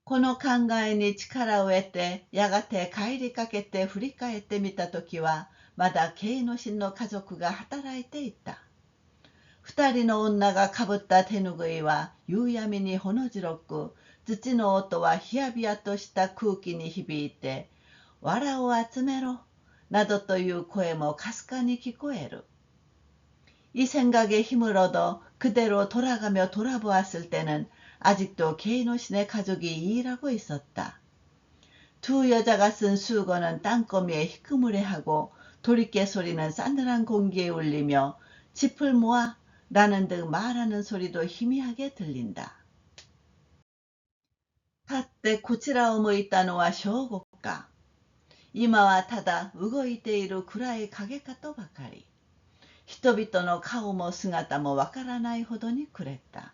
この考えに力を得て、やがて帰りかけて振り返ってみたときは、まだ慶之進の家族が働いていた。二人の女がかぶった手ぬぐいは夕闇にほの白く、土の音はひやびやとした空気に響いて、藁を集めろ、などという声もかすかに聞こえる。이 생각에 힘을 얻어 그대로 돌아가며 돌아보았을 때는 아직도 케이노신의 가족이 일하고 있었다. 두 여자가 쓴 수건은 땅거미에 희끄무레하고 도리깨 소리는 싸늘한 공기에 울리며 짚을 모아 라는 등 말하는 소리도 희미하게 들린다. 立ってこちらを向いたのは正午か。今はただ動いている暗い影かとばかり。人々の顔も姿もわからないほどに暮れた。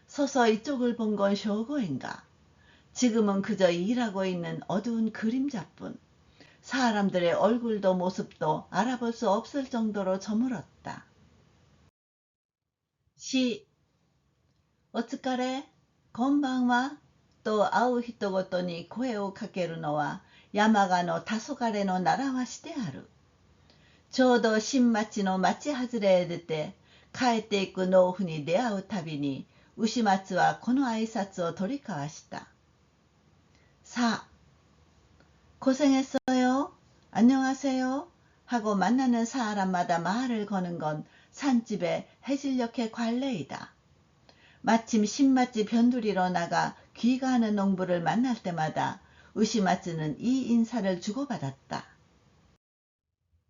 서서 이쪽을 본 건 쇼고인가? 지금은 그저 일하고 있는 어두운 그림자뿐. 사람들의 얼굴도 모습도 알아볼 수 없을 정도로 저물었다. 시, お疲れ、こんばんは、と会う人ごとに声をかけるのは山鹿の黄昏の習わしである。ちょうど新町の町外れへ出て帰っていく農夫に出会うたびに牛松はこの挨拶を取り交わした。사, 고생했어요. 안녕하세요. 하고 만나는 사람마다 말을 거는 건 산집의 해질녘의 관례이다. 마침 신맛집 변두리로 나가 귀가하는 농부를 만날 때마다 우시마츠는 이 인사를 주고받았다.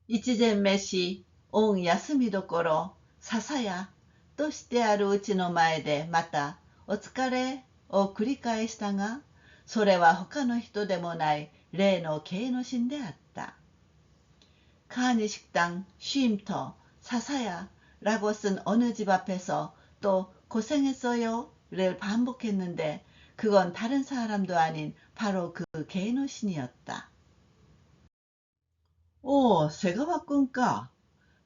이치젠 메시 온 야스미도코로 사사야としてあるうちの前でまたお疲れを繰り返したが、それは他の人でもない例の慶之進であった。카니 식당, 쉼터, 사사야라고 쓴 어느 집 앞에서 또 고생했어요를 반복했는데 그건 다른 사람도 아닌 바로 그慶之進이었다. 오, 새가 바꾼까?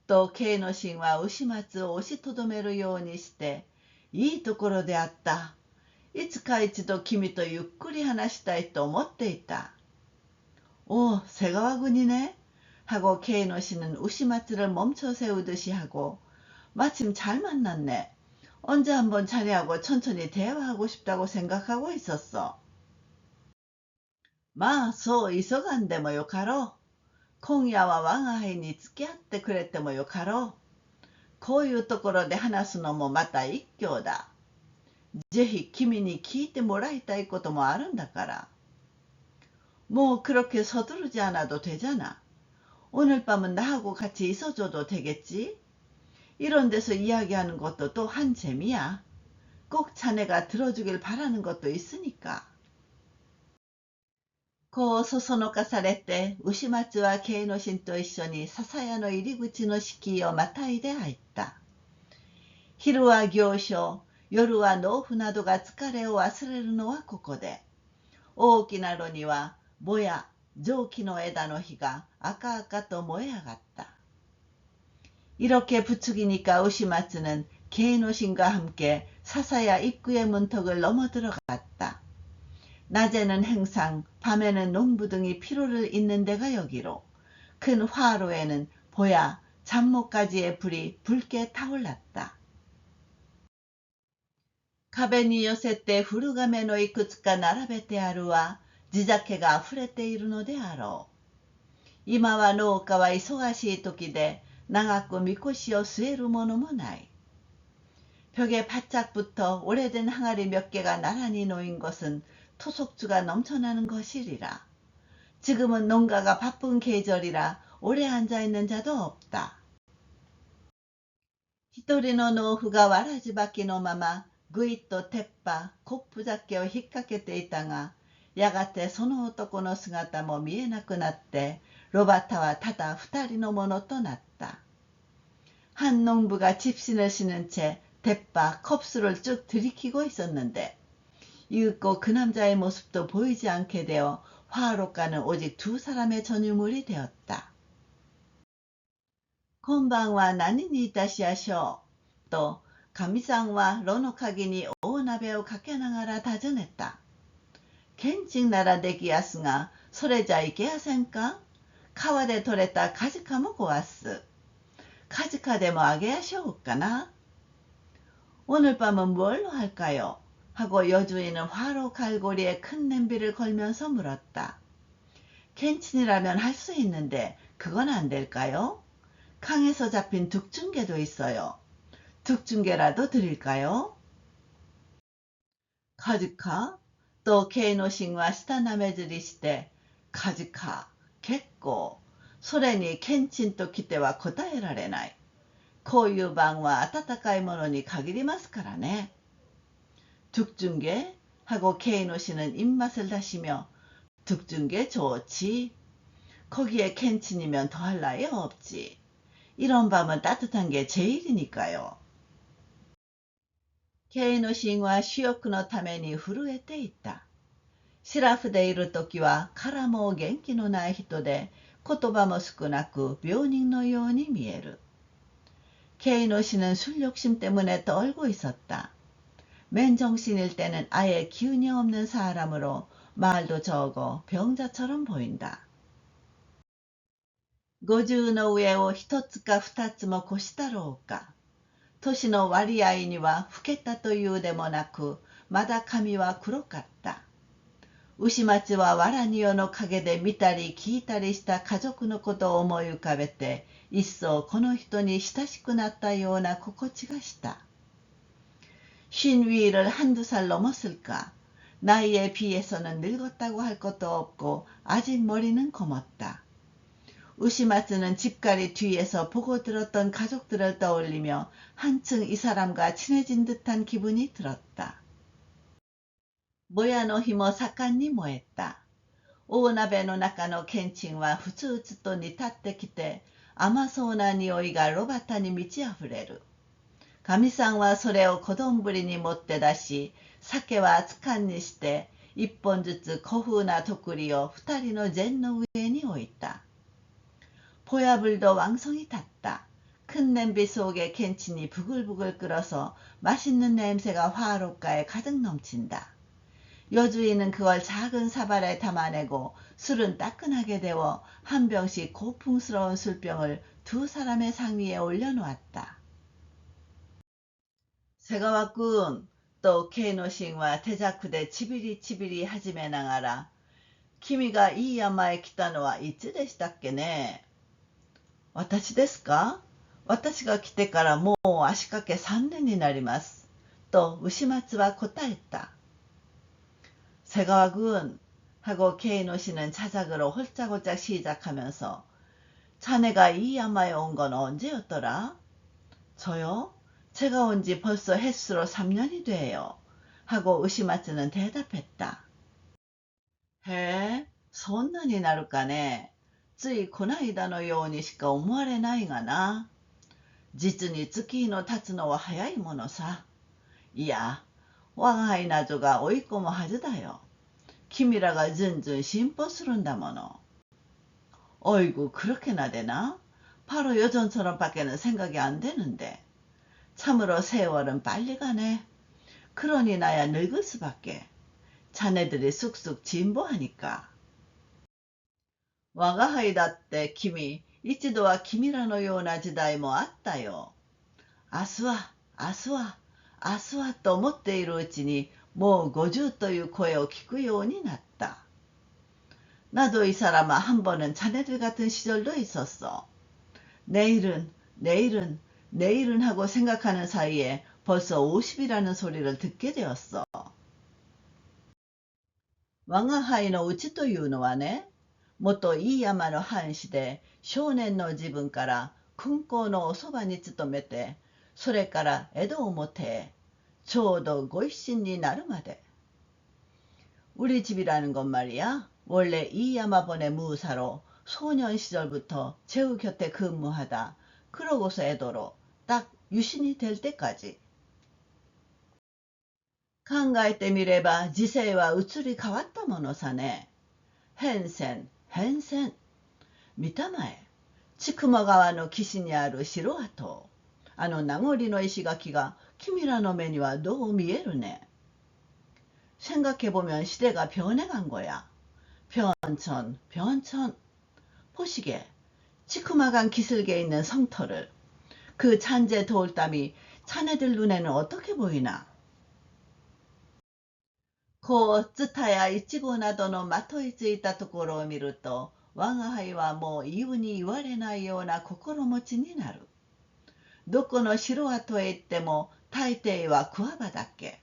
と慶之進は牛松を押しとどめるようにして、いいところであった。いつか一度君とゆっくり話したいと思っていた。오, 새가 와군이네. 하고 케이노씨는 우시마츠를 멈춰 세우듯이 하고, 마침 잘 만났네. 언제 한번 자네하고 천천히 대화하고 싶다고 생각하고 있었어. 마, 소 이서간데 뭐よかろう。今夜は我が輩に付き合ってくれてもよかろう。こういうところで話すのもまた一興だ。ぜひ君に聞いてもらいたいこともあるんだから。もう그렇게 서두르지 않아도 되잖아. 오늘 밤은 나하고 같이 있어줘도 되겠지? 이런 데서 이야기하는 것도 또 한 재미야. 꼭 자네가 들어주길 바라는 것도 있으니까. こうそそのかされて、牛松は慶之進と一緒に笹屋の入り口の敷居をまたいで入った。昼は行商、夜は農夫などが疲れを忘れるのはここで。大きな炉には、ぼや、蒸気の枝の火が赤々と燃え上がった。이렇게 부추기니까 우시마츠는 케이노신과 함께 사사야 입구의 문턱을 넘어 들어갔다. 낮에는 행상, 밤에는 농부 등이 피로를 잇는 데가 여기로 큰 화로에는 보야, 잡목가지의 불이 붉게 타올랐다. 壁に寄せて古亀のいくつか並べてあるは地酒があふれているのであろう。今は農家は忙しい時で長くみこしを据えるものもない。벽에 바짝부터 오래된 항아리 몇 개가 나란히 놓인 것은 토속주가 넘쳐나는 것이리라. 지금은 농가가 바쁜 계절이라 오래 앉아있는 자도 없다. 一人の農夫がわらじ履きのままぐいっと鉄羽、コップ酒を引っ掛けていたが、やがてその男の姿も見えなくなって、炉端はただ二人のものとなった。한 농부가 집신을 신은 채 대파, 컵수를 쭉 들이키고 있었는데 이윽고 그 남자의 모습도 보이지 않게 되어 화로가는 오직 두 사람의 전유물이 되었다. こんばんは何にいたしやしょう。と、かみさんは炉の陰に大鍋をかけながら尋ねた。けんちんならできやすが、それじゃいけやせんか？川で取れたカジカも壊す。カジカでもあげやしょうかな? 오늘 밤은 뭘로 할까요? 하고 여주인은 화로 갈고리에 큰 냄비를 걸면서 물었다. 캔친이라면 할 수 있는데 그건 안 될까요? 강에서 잡힌 둑중개도 있어요. 둑중개라도 드릴까요? 카즈카? 또 케이노신과 시타나메즈리して 카즈카, 겠고, それにケンチンときては答えられない。こういう晩は温かいものに限りますからね。둑중개? 하고 케이노 씨는 입맛을 다시며 둑중개 좋지. 거기에 캔친이면 더할 나위 없지. 이런 밤은 따뜻한 게 제일이니까요. 케이노 씨와 시오쿠의 ために震えていた。シラフでいるときは殻も元気のない人で言葉も少なく病人のように見える。케이노 씨는 술 욕심 때문에 떨고 있었다. 맨정신일 때는 아예 기운이 없는 사람으로 말도 적어 병자처럼 보인다. 50の上を一つか二つも越したろうか。年の割合には老けたというでもなく、まだ髪は黒かった。牛町は藁庭の陰で見たり聞いたりした家族のことを思い浮かべて、一層この人に親しくなったような心地がした。신위를 한두 살 넘었을까? 나이에 비해서는 늙었다고 할 것도 없고 아직 머리는 검었다. 우시마츠는 집가리 뒤에서 보고 들었던 가족들을 떠올리며 한층 이 사람과 친해진 듯한 기분이 들었다. 모야노 히모 사칸니 모했다. 오나베の中のケンチンはふつふつと煮立ってきて、甘そうな匂いが炉端に満ち溢れる。かみさんはそれを小丼に持って出し、酒は熱燗にして、一本ずつ古風なとくりを二人の膳の上に置いた。보야불도 왕성히 탔다. 큰 냄비 속에 캔친이 부글부글 끓어서 맛있는 냄새가 화롯가에 가득 넘친다. 여주인은 그걸 작은 사발에 담아내고 술은 따끈하게 데워 한 병씩 고풍스러운 술병을 두 사람의 상위에 올려놓았다. 새가 왔군. 또 케이노신과 대자쿠대 치비리치비리 하지메 나가라. 키미가 이 야마에 来たのはいつでしたっけね。私ですか？私が来てからもう足掛け3年になります。と牛松は答えた。새가와군 하고 케이노 씨는 자작으로 홀짝홀짝 시작하면서 자네가 이 야마에 온 건 언제였더라? 저요? 제가 온 지 벌써 햇수로 3년이 돼요. 하고 으시마츠는 대답했다. 해? そんなになるかね。ついこないだのようにしか思われないがな。実に月日の経つのは早いものさ。いや、我が輩などが追い込むはずだよ。君らがずんずん進歩するんだもの。어이구 그렇게나 되나? 바로 예전처럼밖에는 생각이 안 되는데. 참으로 세월은 빨리 가네. 그러니 나야 늙을 수밖에. 자네들이 쑥쑥 진보하니까. 我が輩だって君、一度は君らのような時代もあったよ。明日は、明日は、明日はと思っているうちに、もう50という声を聞くようになった。나도 이 사람아 한 번은 자네들 같은 시절도 있었어. 내일은, 내일은, 내일은 하고 생각하는 사이에 벌써 50이라는 소리를 듣게 되었어. 我が輩のうちというのはね、元飯山の藩士で少年の自分から勲功のおそばに勤めて、それから江戸表ちょうどご一新になるまで。우리 집이라는 건 말이야. 원래 이야마본의 무사로 소년 시절부터 제우 곁에 근무하다 그러고서 애도로 딱 유신이 될 때까지. 考えてみれば時勢は移り変わったものさね。変遷、変遷。見たまえ。千曲川の岸にある城跡。名残の石垣が君らの目にはどう見えるね。생각해보면 시대가 변해간 거야. 변천, 변천. 보시게, 지크마간 기슭에 있는 성터를. 그 잔재 돌담이 자네들 눈에는 어떻게 보이나? こう、ツタやイチゴなどのまといついたところを見ると、我が輩はもう言うに言われないような心持ちになる。どこの城跡へ行っても大抵は구아바だけ。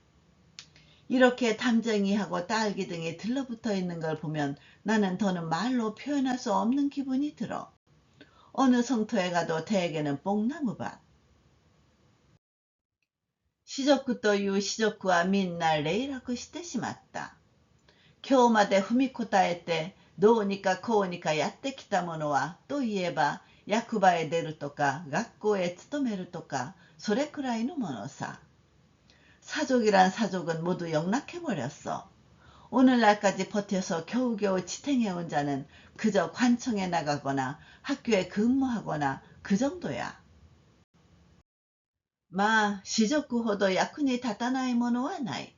이렇게 담쟁이하고 딸기 등이 들러붙어 있는 걸 보면 나는 더는 말로 표현할 수 없는 기분이 들어. 어느 성토에 가도 대개는 뽕나무밭. 시조쿠という士族はみんな霊落してしまった。今日まで踏みこたえてどうにかこうにかやってきたものはといえば役場へ出るとか学校へ勤めるとかそれくらいのものさ。사족이란 사족은 모두 영락해버렸어. 오늘날까지 버텨서 겨우겨우 지탱해온 자는 그저 관청에 나가거나 학교에 근무하거나 그 정도야. 마, 시조쿠ほど 役に立たないものはない。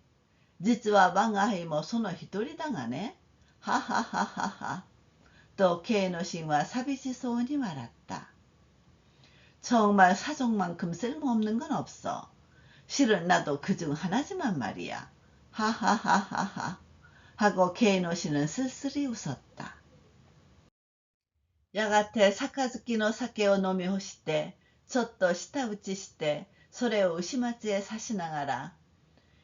実は我が輩もその一人だがね。ははははは。とK의の神は寂しそうに笑った。정말 사족만큼 쓸모없는 건 없어. 실은 나도 그중 하나지만 말이야. 하하하하하. 하고 K의の神은 쓸쓸히 웃었다. やがて杯の酒を飲み干して、ちょっと舌打ちして、それを牛松へ差しながら、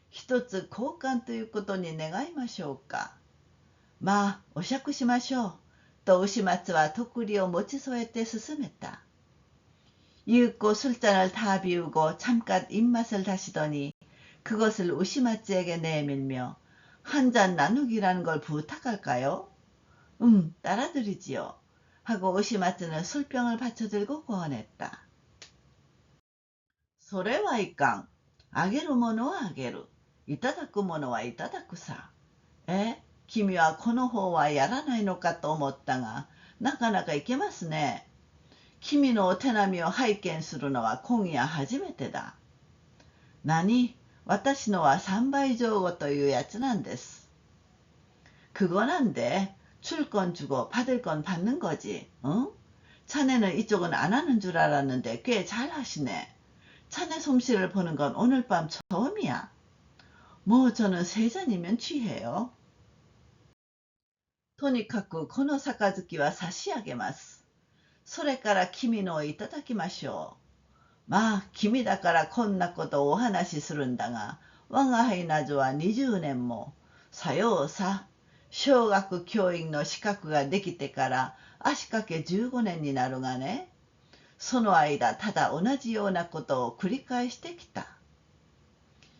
一つ交換ということに願いましょうか。まあ、お酌しましょう。と牛松は徳利を持ち添えて勧めた。이윽고 술잔을 다 비우고 잠깐 입맛을 다시더니 그것을 우시마츠에게 내밀며 한 잔 나누기라는 걸 부탁할까요? 따라드리지요. 하고 우시마츠는 술병을 받쳐들고 고언했다. それはいかん。あげるものはあげる。いただくものはいただくさ。君はこの方はやらないのかと思ったが、なかなかいけますね。君のお手並みを拝見するのは今夜初めてだ。何？私のは3倍上語というやつなんです。그거난데 줄 건 주고 받을 건 받는 거지. 응? 자네는 이쪽은 안 하는 줄 알았는데 꽤 잘 하시네. 자네 솜씨를 보는 건 오늘 밤 처음이야. 뭐 저는 3잔이면 취해요. とにかくこの杯は差し上げます。それから君のをいただきましょう。まあ、君だからこんなことをお話しするんだが、我が輩などは20年も、さようさ、小学教員の資格ができてから足掛け15年になるがね、その間ただ同じようなことを繰り返してきた。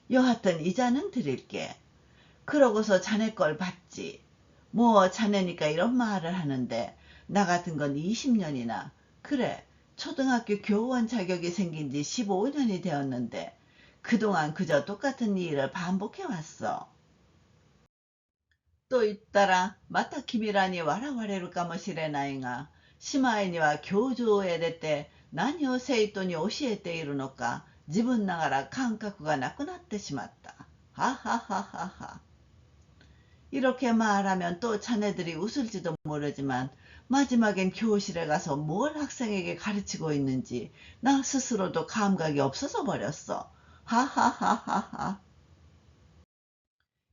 여하튼 이자는 드릴게. 그러고서 자네 걸 받지. 뭐 자네니까 이런 말을 하는데 나 같은 건 20년이나 그래 초등학교 교원 자격이 생긴 지 15년이 되었는데 그동안 그저 똑같은 일을 반복해왔어. 또 잇따라 마타君らに 笑われるかもしれないが姉妹には教授を得て何を生徒に教えているのか自分ながら感覚がなくなってしまった。ははははは。이렇게 말하면 또 자네들이 웃을지도 모르지만 마지막엔 교실에 가서 뭘 학생에게 가르치고 있는지 나 스스로도 감각이 없어져 버렸어. 하하하하하.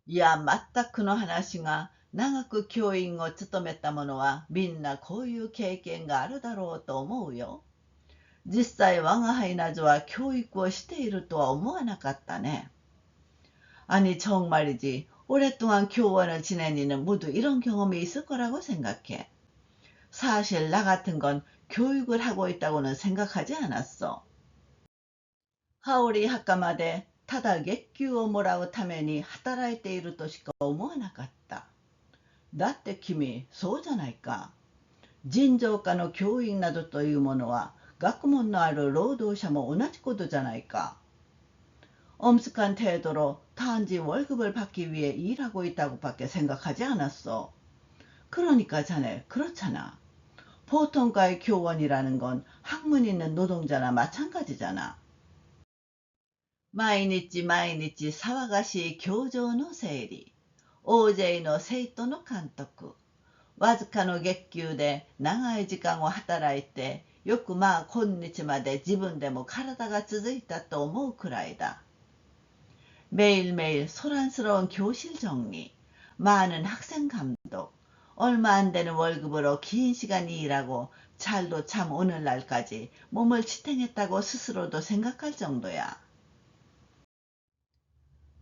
いや、全くの話が、長く教員を務めた者はみんなこういう経験があるだろうと思うよ。実際我が輩などは教育をしているとは思わなかったね。아니 정말이지. 오랫동안 교원을 지낸 이는 모두 이런 경험이 있을 거라고 생각해. 사실 나 같은 건 교육을 하고 있다고는 생각하지 않았어. 하오리 학과마대ただ月給をもらうために働いているとしか思わなかった。だって君、そうじゃないか。尋常科の教員などというものは学問のある労働者も同じことじゃないか。엄숙한 태도로 단지 월급을 받기 위해 일하고 있다고밖에 생각하지 않았어. 그러니까 자네 그렇잖아. 보통과의 교원이라는 건 학문 있는 노동자나 마찬가지잖아. 毎日毎日騒がしい教場の整理、大勢の生徒の監督、わずかの月給で長い時間を働いて、よくまあ今日まで自分でも体が続いたと思うくらいだ。매일매일 소란스러운 교실 정리, 많은 학생 감독, 얼마 안 되는 월급으로 긴 시간 일하고 잘도 참 오늘날까지 몸을 지탱했다고 스스로도 생각할 정도야.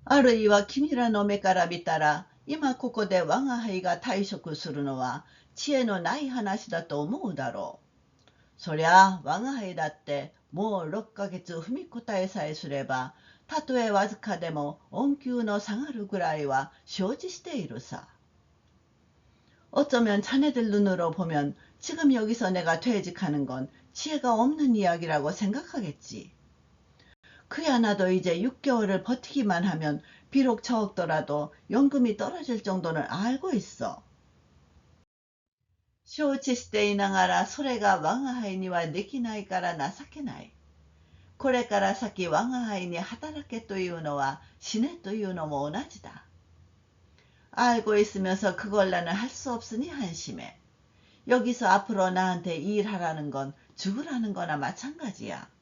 あるいは君らの目から見たら、今ここで我が輩が退職するのは知恵のない話だと思うだろう。そりゃ我が輩だってもう6ヶ月踏み答えさえすれば、たとえわずかでも恩給の下がるぐらいは承知しているさ。어쩌면 자네들 눈으로 보면 지금 여기서 내가 퇴직하는 건 지혜가 없는 이야기라고 생각하겠지. 그야 나도 이제 6개월을 버티기만 하면 비록 적더라도 연금이 떨어질 정도는 알고 있어. 承知していながらそれが我が輩にはできないから情けない。これから先我が輩に働けというのは死ねというのも同じだ。알고 있으면서 그걸 나는 할 수 없으니 한심해. 여기서 앞으로 나한테 일하라는 건 죽으라는 거나 마찬가지야.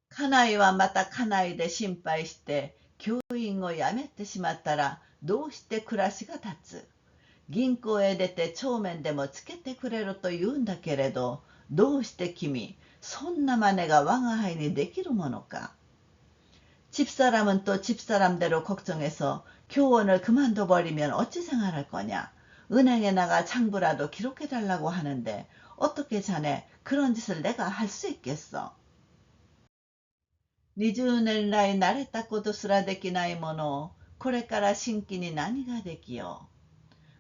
家内はまた家内で心配して教員を辞めてしまったらどうして暮らしが立つ。銀行へ出て帳面でもつけてくれろと言うんだけれど、どうして君、そんな真似が我が輩にできるものか。집사람은 또 집사람대로 걱정해서 교원을 그만둬 버리면 어찌 생활할 거냐. 은행에 나가 장부라도 기록해달라고 하는데 어떻게 자네 그런 짓을 내가 할 수 있겠어. 20年来慣れたことすらできないものをこれから新規に何ができよ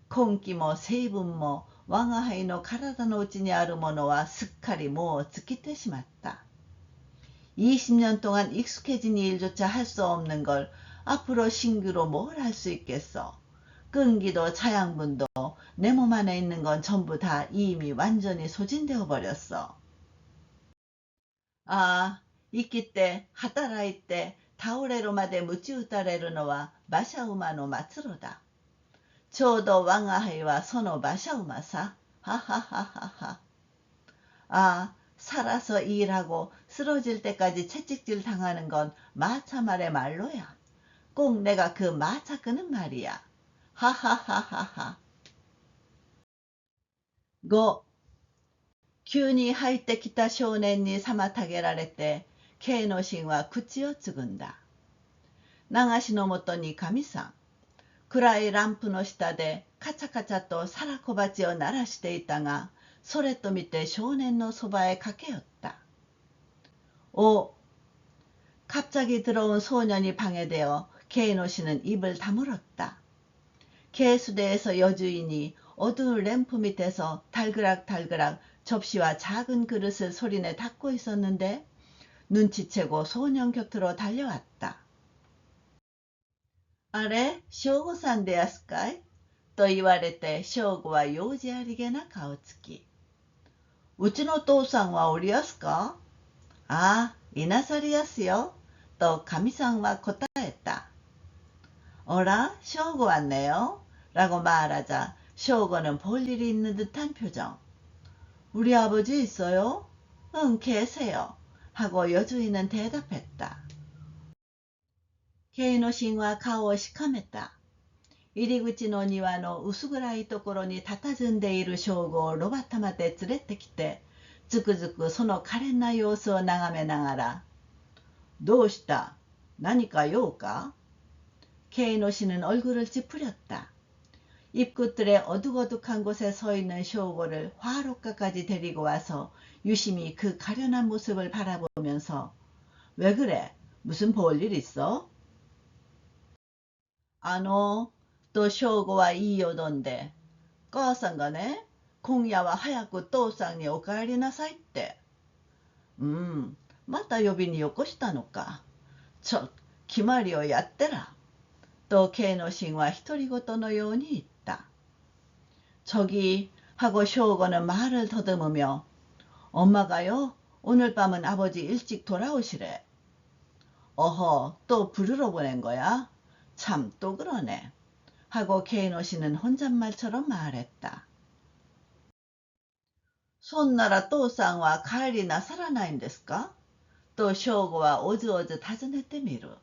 う。根気も成分も我が輩の体の内にあるものはすっかりもう尽きてしまった。20년 동안 익숙해진 일조차 할 수 없는 걸 앞으로 신규로 뭘 할 수 있겠어. 끈기도 자양분도 내 몸 안에 있는 건 전부 다 이미 완전히 소진되어 버렸어. 아, 生きて働いて倒れるまで鞭打たれるのは馬車馬の末路だ。ちょうど我が輩はその馬車馬さ。ははははは。아, 살아서 일하고 쓰러질 때까지 채찍질 당하는 건 마차 말의 말로야. 꼭 내가 그 마차 끄는 말이야. 하하하하하. 5. 急に入ってきた少年に妨げられて、Kの神は口をつぐんだ。流しのもとに神さん。暗いランプの下でカチャカチャと皿小鉢を鳴らしていたが、それと見て少年のそばへ駆け寄った。오, 갑자기 들어온 소년이 방해되어 K노씨는 입을 다물었다. 개수대에서 여주인이 어두운 램프 밑에서 달그락달그락 접시와 작은 그릇을 소리내 닦고 있었는데 눈치채고 소년 곁으로 달려왔다. 아래, 쇼고さんですかいと言われて、翔吾は用事ありげな顔つき。うちの父さんはおりやすかああ、いなさりやすよ。と神さんは答えた。어라, 쇼고 왔네요. 라고 말하자 쇼고는 볼 일이 있는 듯한 표정. 우리 아버지 있어요? 응, 계세요. 하고 여주인은 대답했다. Kの神は顔をしかめた。入り口の庭の薄暗いところに佇んでいる将軍を炉端まで連れてきて、つくづくその可憐な様子を眺めながら、どうした何か用かK노씨는 얼굴을 찌푸렸다. 입구뜰에 어둑어둑한 곳에 서 있는 쇼고를 화롯가까지 데리고 와서 유심히 그 가련한 모습을 바라보면서 왜 그래? 무슨 볼일 있어? と正吾は言いよどんで、母さんがね、今夜は早く父さんにお帰りなさいって。また呼びによこしたのか。決まりをやってら。とK노신は独り言のように言った。저기 하고 쇼고는 말을 더듬으며 엄마가요, 오늘 밤은 아버지 일찍 돌아오시래. 어허, 또 부르러 보낸 거야? 참, 또 그러네. 하고 케이노 씨는 혼잣말처럼 말했다. 손나라 또상와 가을이나 살아나인ですか? 또 쇼고와 오즈오즈 다즈네때 미루.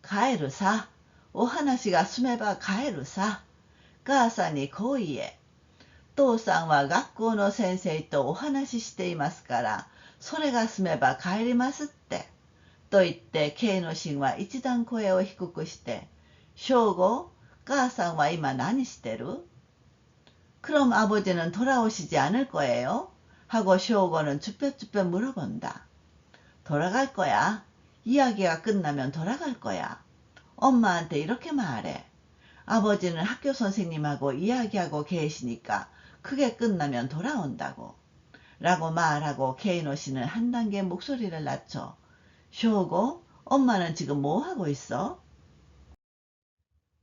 가에루さ。お話が済めば帰るさ。母さんにこう言え。父さんは学校の先生とお話ししていますから、それが済めば帰りますって。と言って、Kのシンは一段声を低くして、正吾、母さんは今何してる? 그럼 아버지는 돌아오시지 않을 거예요? 하고 쇼고는 쭈뼛쭈뼛 물어본다. 돌아갈 거야. 이야기가 끝나면 돌아갈 거야. 엄마한테 이렇게 말해. 아버지는 학교 선생님하고 이야기하고 계시니까 그게 끝나면 돌아온다고. 라고 말하고 케이노 씨는 한 단계 목소리를 낮춰. 쇼고, 엄마는 지금 뭐 하고 있어?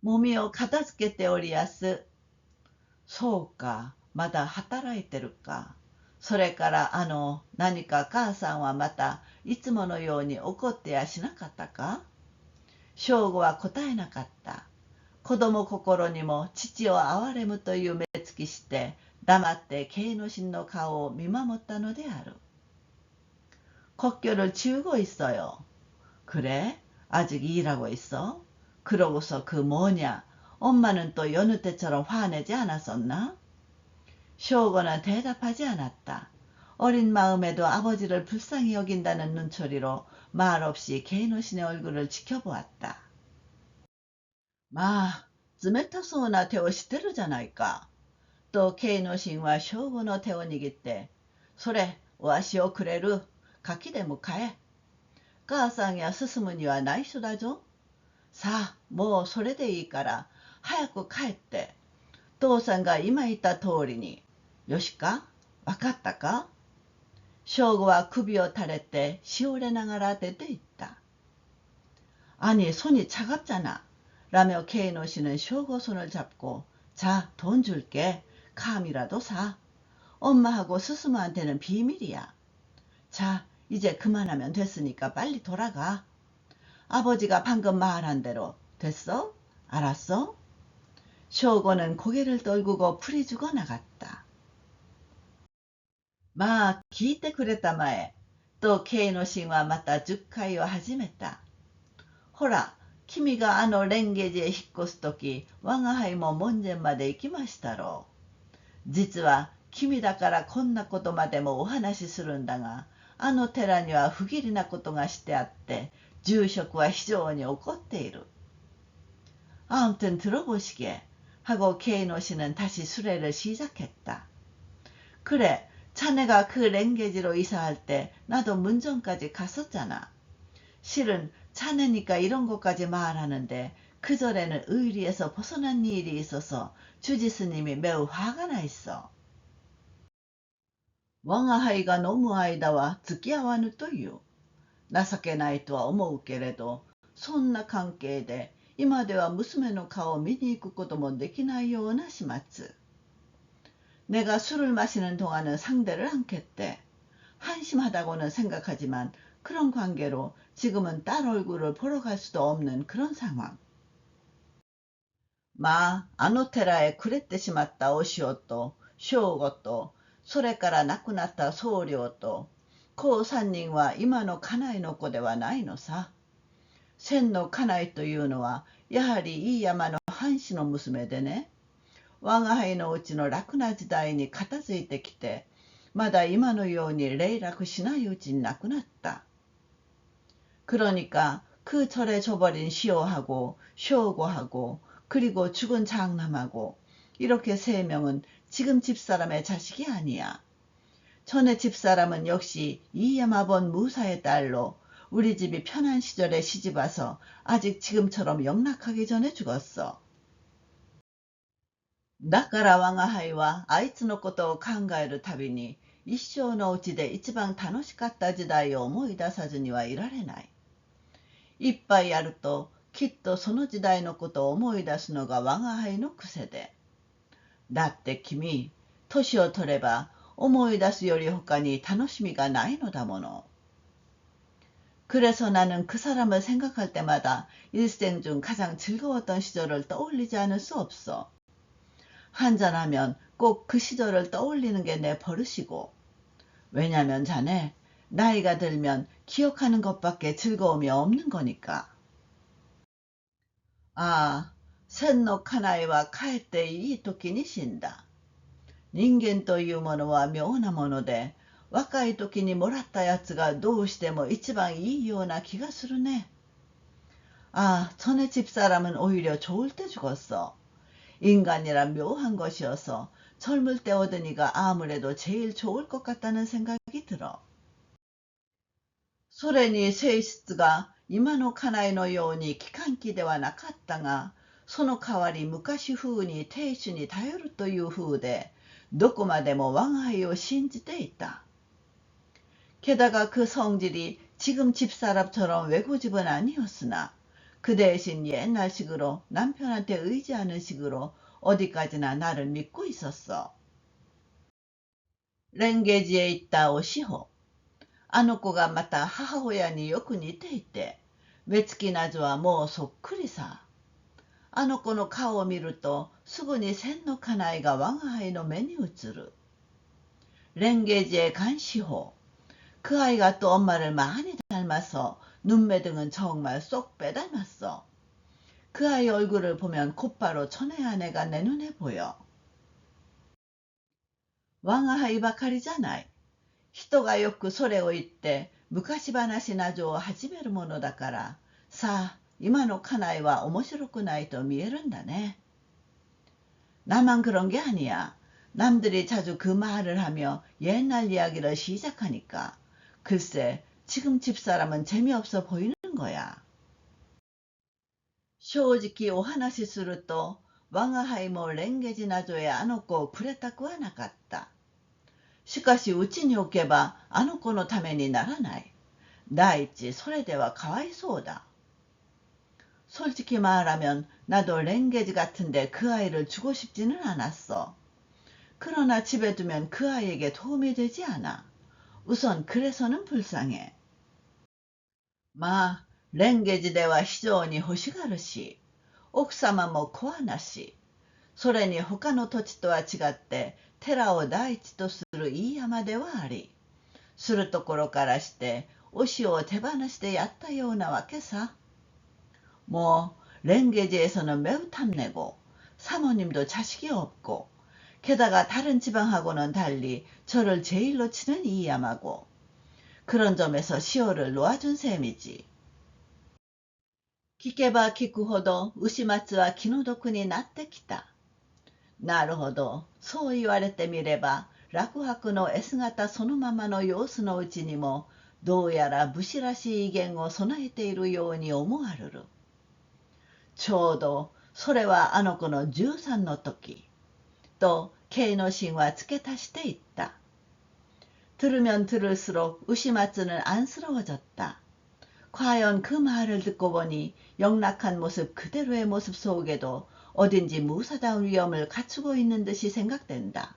몸이요, 가다스케 오리야스. そうか、まだ働いてるか。それから何か母さんはまたいつものように怒ってやしなかったか？正吾は答えなかった。子供心にも父を憐れむという目つきして黙って慶之進の顔を見守ったのである。국교를 치우고 있어요. 그래? 아직 일하고 있어? 그러고서 그 뭐냐? 엄마는 또 여느 때처럼 화내지 않았었나? 쇼고는 대답하지 않았다. 어린 마음에도 아버지를 불쌍히 여긴다는 눈초리로 말없이 케이노신의 얼굴을 지켜보았다. 마, 冷たそうな手をしてるじゃないか。とケイノシンは正吾の手を握って、それ、わしをくれる。柿でも買え。母さんや進むには内緒だぞ。さあ、もうそれでいいから、早く帰って。父さんが今言った通りに。よしか？わかったか？正吾は首を垂れてしおれながら出て行った。아니, 손이 차갑잖아. 라며 케이노 씨는 쇼고 손을 잡고 자, 돈 줄게. 감이라도 사. 엄마하고 스스무한테는 비밀이야. 자, 이제 그만하면 됐으니까 빨리 돌아가. 아버지가 방금 말한 대로 됐어? 알았어? 쇼고는 고개를 떨구고 풀이 주고 나갔다. 마, 聞いてくれたまえ。とケイのシンはまた10回を始めた。ほら、君がレンゲージへ引っ越すとき、我が輩も門前まで行きましたろう。実は、君だからこんなことまでもお話しするんだが、寺には不義理なことがしてあって、住職は非常に怒っている。아무튼 들어보시게. 하고 케이노 씨는 다시 수레를 시작했다. 그래, 자네가 그 랭게지로 이사할 때 나도 문전까지 갔었잖아. 실은 자네니까 이런 것까지 말하는데 그 전에는 의리에서 벗어난 일이 있어서 주지스님이 매우 화가 나 있어. 我が輩が飲む間は付き合わぬという。情けないとは思うけれど、そんな関係で今では娘の顔を見に行くこともできないような始末。 내가 술을 마시는 동안은 상대를 않겠대. 한심하다고는 생각하지만 그런 관계로 지금은 딸 얼굴을 보러 갈 수도 없는 그런 상황. 마, 아노테라에 그랬대しまったお塩と、正吾と、それから亡くなった僧侶と、こう3人は今の家内の子ではないのさ。千の家内というのは、やはりいい山の藩士の娘でね。我が輩のうちの楽な時代に片付いてきて、まだ今のように霊落しないうちに亡くなった。그러니까 그 절에 줘버린 시오하고 쇼고하고 그리고 죽은 장남하고 이렇게 세 명은 지금 집사람의 자식이 아니야. 전에 집사람은 역시 이야마본 무사의 딸로 우리 집이 편한 시절에 시집와서 아직 지금처럼 영락하기 전에 죽었어. だから我が輩はあいつのことを考えるたびに一生のうちで一番楽しかった時代を思い出さずにはいられない。一杯あるときっとその時代のことを思い出すのが我が輩の癖で。だって君、年を取れば思い出すより他に楽しみがないのだもの。 그래서 나는 그 사람을 생각할 때마다 일생 중 가장 즐거웠던 시절을 떠올리지 않을 수 없어. 한잔하면 꼭 그 시절을 떠올리는 게 내 버릇이고. 왜냐면 자네, 나이가 들면 기억하는 것밖에 즐거움이 없는 거니까.ああ、千の家内はかえっていい時に死んだ。人間というものは妙なもので、若い時にもらったやつがどうしても一番いいような気がするね。아, 전에 집사람은 오히려 좋을 때 죽었어. 인간이란 묘한 것이어서 젊을 때 얻으니가 아무래도 제일 좋을 것 같다는 생각이 들어. それに性質が今の家内のように機関機ではなかったが、その代わり昔風に亭主に頼るという風で、どこまでも我が輩を信じていた。 게다가 그 성질이 지금 집사람처럼 외고집은 아니었으나 그 대신 옛날식으로 남편한테 의지하는 식으로 어디까지나 나를 믿고 있었어. 랭게지에 있다 오시호. あの子がまた母親によく似ていて、目つきなどはもうそっくりさ。あの子の顔を見ると、すぐに千の家内が我が輩の目に映る。랭게지의 간시호. 그 아이가 또 엄마를 많이 닮아서 눈매등은 정말 쏙 빼닮았어. 그 아이 얼굴을 보면 곧바로 천의 아내가 내 눈에 보여. 我が輩ばかりじゃない。人がよくそれを言って昔話などを始めるものだから、さあ今の家内は面白くないと見えるんだね。 나만 그런 게 아니야. 남들이 자주 그 말을 하며 옛날 이야기를 시작하니까 글쎄 지금 집사람은 재미없어 보이는 거야. 正直お話しすると我が輩もレンゲジなどへあの子をくれたくはなかった。しかしうちに置けばあの子のためにならない。第一それではかわいそうだ。 솔직히 말하면 나도 랭게지 같은데 그 아이를 주고 싶지는 않았어. 그러나 집에 두면 그 아이에게 도움이 되지 않아. 우선 그래서는 불쌍해. 마, 랭게지 대와非常に 欲しがるし、奥様も怖なし、それに他の土地とは違って寺を第一とするいい山ではあり、するところからしてお塩を手放してやったようなわけさ。 뭐 랭게지에서는 매우 탐내고 사모님도 자식이 없고 게다가 다른 지방하고는 달리 저를 제일로 치는 이야마고 그런 점에서 시호를 놓아준 셈이지. 聞けば聞くほど牛松は気の毒になってきた。なるほど、そう言われてみれば落泊の S 型そのままの様子のうちにもどうやら武士らしい威厳を備えているように思われる。ちょうどそれはあの子の13の時とKの神は付け足していった。 들으면 들을수록 우시마츠는 안쓰러워졌다. 과연 그 말을 듣고 보니 영락한 모습 그대로의 모습 속에도 어딘지 무사다운 위엄을 갖추고 있는 듯이 생각된다.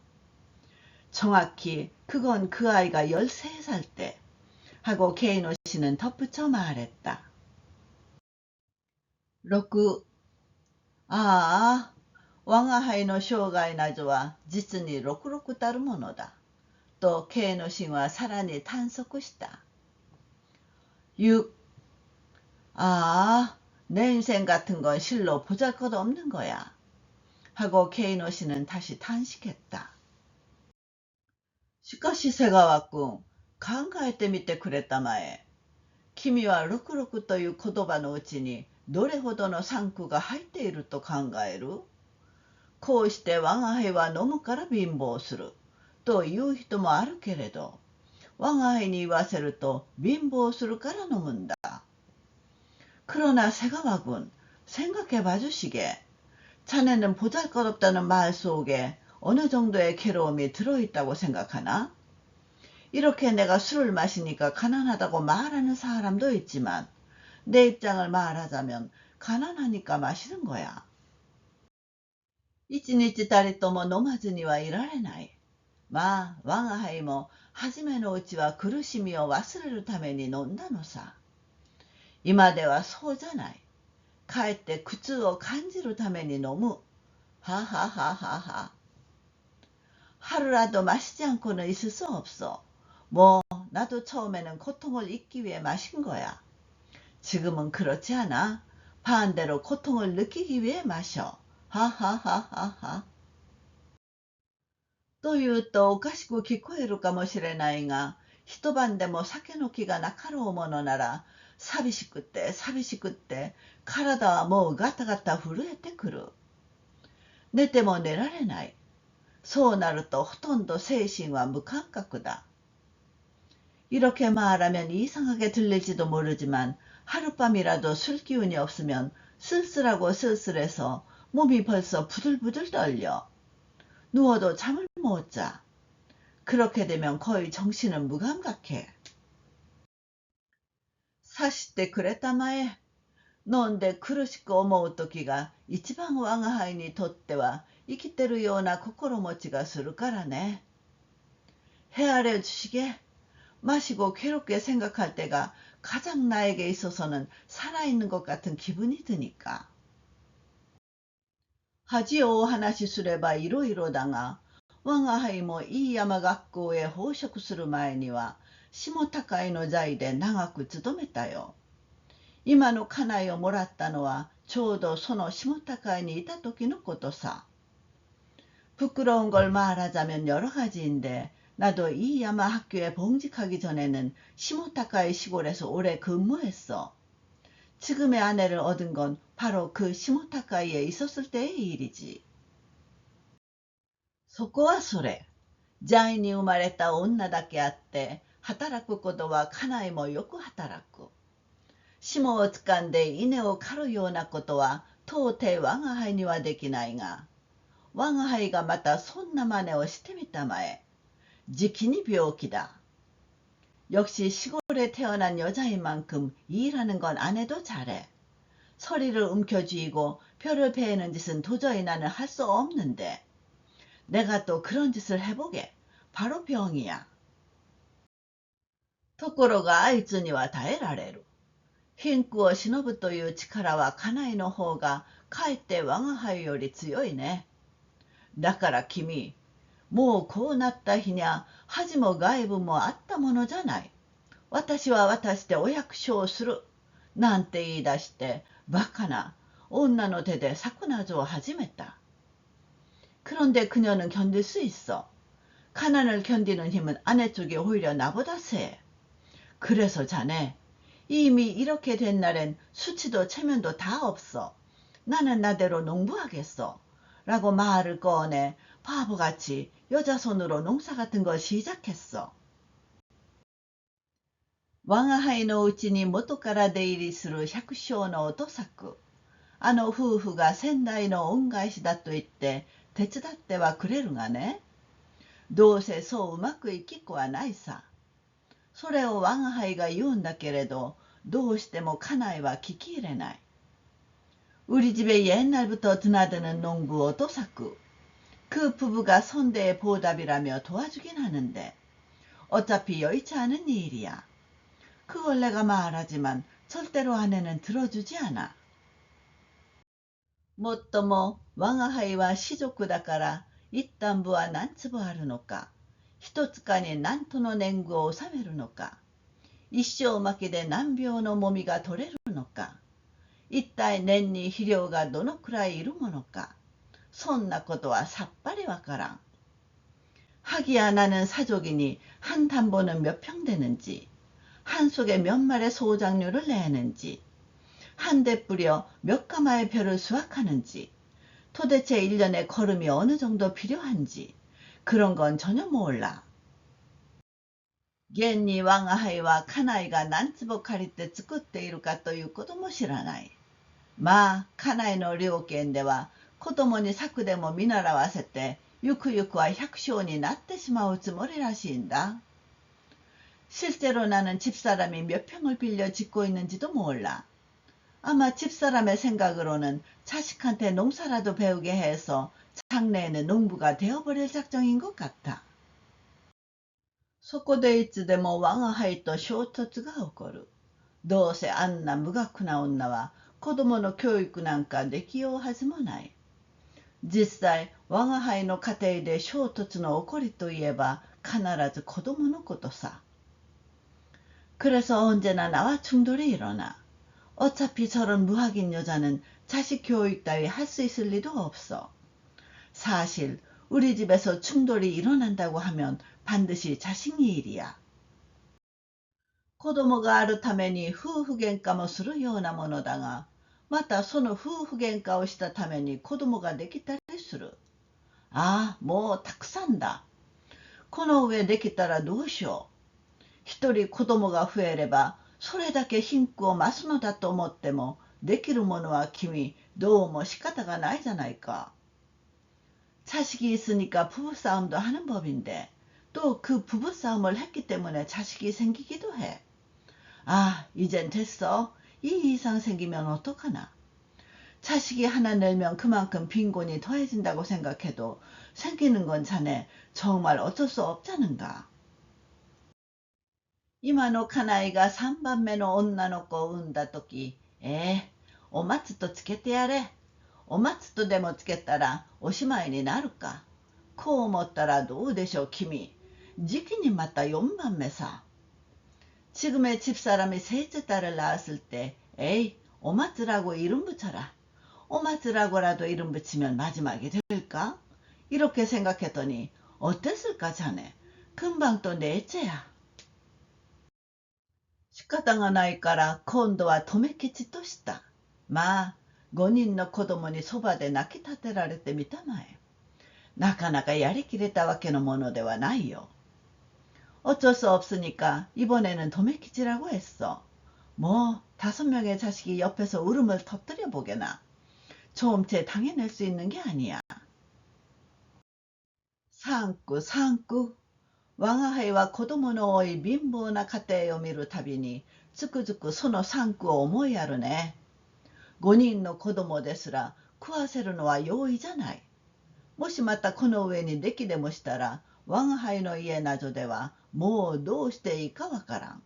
정확히 그건 그 아이가 13살 때 하고 케이노 씨는 덧붙여 말했다. 6. ああ、我が輩の生涯などは実に66たるものだ。とKの神はさらに探索した。 6. 아, 내 인생 같은 건 실로 보잘것없는 거야. 하고 Kの 씨는 다시 탄식했다. しかし瀬川君、考えてみてくれたまえ。君は66という言葉のうちにどれほどの産区が入っていると考える？こうして我が輩は飲むから貧乏するという人もあるけれど、我が輩に言わせると貧乏するから飲むんだ。 그러나 새가와군, 생각해 봐주시게. 자네는 보잘것없다는 말 속에 어느 정도의 괴로움이 들어있다고 생각하나? 이렇게 내가 술을 마시니까 가난하다고 말하는 사람도 있지만 내 입장을 말하자면 가난하니까 마시는 거야. 一日たりとも飲まずにはいられない。まあ我が輩も初めのうちは苦しみを忘れるために飲んだのさ。今ではそうじゃない。かえって苦痛を感じるために飲む。ははははは。하루라도 마시지 않고는 있을 수 없어. 뭐, 나도 처음에는 고통을 잊기 위해 마신 거야. 지금은 그렇지 않아. 반대로 고통을 느끼기 위해 마셔. 하하하하하. と言うとおかしく聞こえるかもしれないが、一晩でも酒の気がなかろうものなら、寂しくって寂しくって、体はもうガタガタ震えてくる。寝ても寝られない。そうなるとほとんど精神は無感覚だ。이렇게 말하면 이상하게 들릴지도 모르지만 하룻밤이라도 술 기운이 없으면 쓸쓸하고 쓸쓸해서 몸이 벌써 부들부들 떨려. 누워도 잠을 못 자. 그렇게 되면 거의 정신은 무감각해. 察してくれたまえ。飲んで苦しく思う時が一番我が輩にとっては生きてるような心持ちがするからね。헤아려 주시게. 마시고 괴롭게 생각할 때가 가장 나에게 있어서는 살아있는 것 같은 기분이 드니까. 하지요 하나시すればいろいろだが、我が輩もいい山学校へ奉職する前には、下高井の在で長く勤めたよ。今の家内をもらったのは、ちょうどその下高井にいた時のことさ。부끄러운 걸 말하자면 여러 가지인데, 나도 이 야마 학교에 봉직하기 전에는 시모타카의 시골에서 오래 근무했어. 지금의 아내를 얻은 건 바로 그 시모타카이에 있었을 때의 일이지. そこはそれ。在に生まれた女だけあって、働くことは家内もよく働く。霜をつかんで稲を刈るようなことは到底我が輩にはできないが、我が輩がまたそんな真似をしてみたまえ。じきに病気だ。역시 시골에 태어난 여자인 만큼 일하는 건 안 해도 잘해. 서리를 움켜쥐고 벼를 베는 짓은 도저히 나는 할 수 없는데 내가 또 그런 짓을 해보게. 바로 병이야. ところがあいつには耐えられる。貧苦を忍ぶという力は家内の方がかえって我が輩より強いね。だから君、もうこうなった日にゃ恥も外部もあったものじゃない。私は私でお役所をする。なんて言い出して、バカな女の手で사쿠나조を始めた。그런데 그녀는 견딜 수 있어. 가난을 견디는 힘은 아내 쪽이 오히려 나보다 세. 그래서 자네, 이미 이렇게 된 날엔 수치도 체면도 다 없어. 나는 나대로 농부하겠어. 라고 말을 꺼내 바보같이 여자 손으로 농사 같은 걸 시작했어. 我が輩のうちに元から出入りする百姓の男作。あの夫婦が先代の恩返しだと言って手伝ってはくれるがね。どうせそううまくいきっこはないさ。それを我が輩が言うんだけれど、どうしても家内は聞き入れない。우리 집에 옛날부터 드나드는 농부 오토사쿠. 그 부부가 선대의 보답이라며 도와주긴 하는데 어차피 여의치 않은 일이야. 그걸 내가 말하지만 절대로 아내는 들어주지 않아. もっとも我が輩は士族だから一旦部は何坪あるのか、一塚に何との年貢を納めるのか、一升巻きで何秒のもみが取れるのか、一体年に肥料がどのくらいいるものか、そんなことはさっぱりわからん。하기야 나는 사족이니 한 담보는 몇 평 되는지, 한 속에 몇 마리의 소작류를 내는지, 한 대 뿌려 몇 가마의 벼를 수확하는지, 도대체 1년에 거름이 어느 정도 필요한지, 그런 건 전혀 몰라. 現に我が輩は家内が何坪借りて作っているかということも知らない。まあ、家内の了見では、子供に策でも見習わせて、ゆくゆくは百姓になってしまうつもりらしいんだ。실제로 나는 집사람이 몇 평을 빌려 짓고 있는지도 몰라. 아마 집사람의 생각으로는 자식한테 농사라도 배우게 해서 장래에는 농부가 되어버릴 작정인 것 같아. そこでいつでも我が輩と衝突が起こる。どうせあんな無学な女は子供の教育なんかできようはずもない。実際、我が輩の家庭で衝突の起こりといえば必ず子供のことさ。그래서 언제나 나와 충돌이 일어나. 어차피 저런 무학인 여자는 자식 교육 따위 할 수 있을 리도 없어. 사실 우리 집에서 충돌이 일어난다고 하면 반드시 자식 일이야. 子供があるために夫婦喧嘩もするようなものだが、またその夫婦喧嘩をしたために子供ができたりする。ああ、もうたくさんだ。この上できたらどうしよう。一人子供が増えれば、それだけ貧苦を増すのだと思っても、できるものは君、どうも仕方がないじゃないか。자식이 있으니까 부부싸움도 하는 법인데, 또 그 부부싸움을 했기 때문에 자식이 생기기도 해. 아, 이젠 됐어. 이 이상 생기면 어떡하나. 자식이 하나 늘면 그만큼 빈곤이 더해진다고 생각해도 생기는 건 자네 정말 어쩔 수 없자는가. 今の家内が3番目の女の子を産んだとき、お松とつけてやれ。お松とでもつけたらおしまいになるか。こう思ったらどうでしょう君。時期にまた4番目さ。지금의 집사람이 셋째 딸을 낳았을 때, 에이, 오마츠라고 이름 붙여라. 오마츠라고라도 이름 붙이면 마지막이 될까? 이렇게 생각했더니 어땠을까 자네. 금방 또 넷째야. 仕方がないから今度は留吉とした。まあ、5人の子供にそばで泣き立てられてみたまえ。なかなかやりきれたわけのものではないよ。어쩔 수 없으니까 이번에는 도매키치라고 했어. 뭐 5명의 자식이 옆에서 울음을 터뜨려 보게나. 조음째 당해낼 수 있는 게 아니야. 상구. 我が輩は子供の多い貧乏な家庭を見るたびにつくづくその産区を思いやるね。5人の子供ですら食わせるのは容易じゃない。もしまたこの上に出来でもしたら我が輩の家などではもうどうしていいかわからん。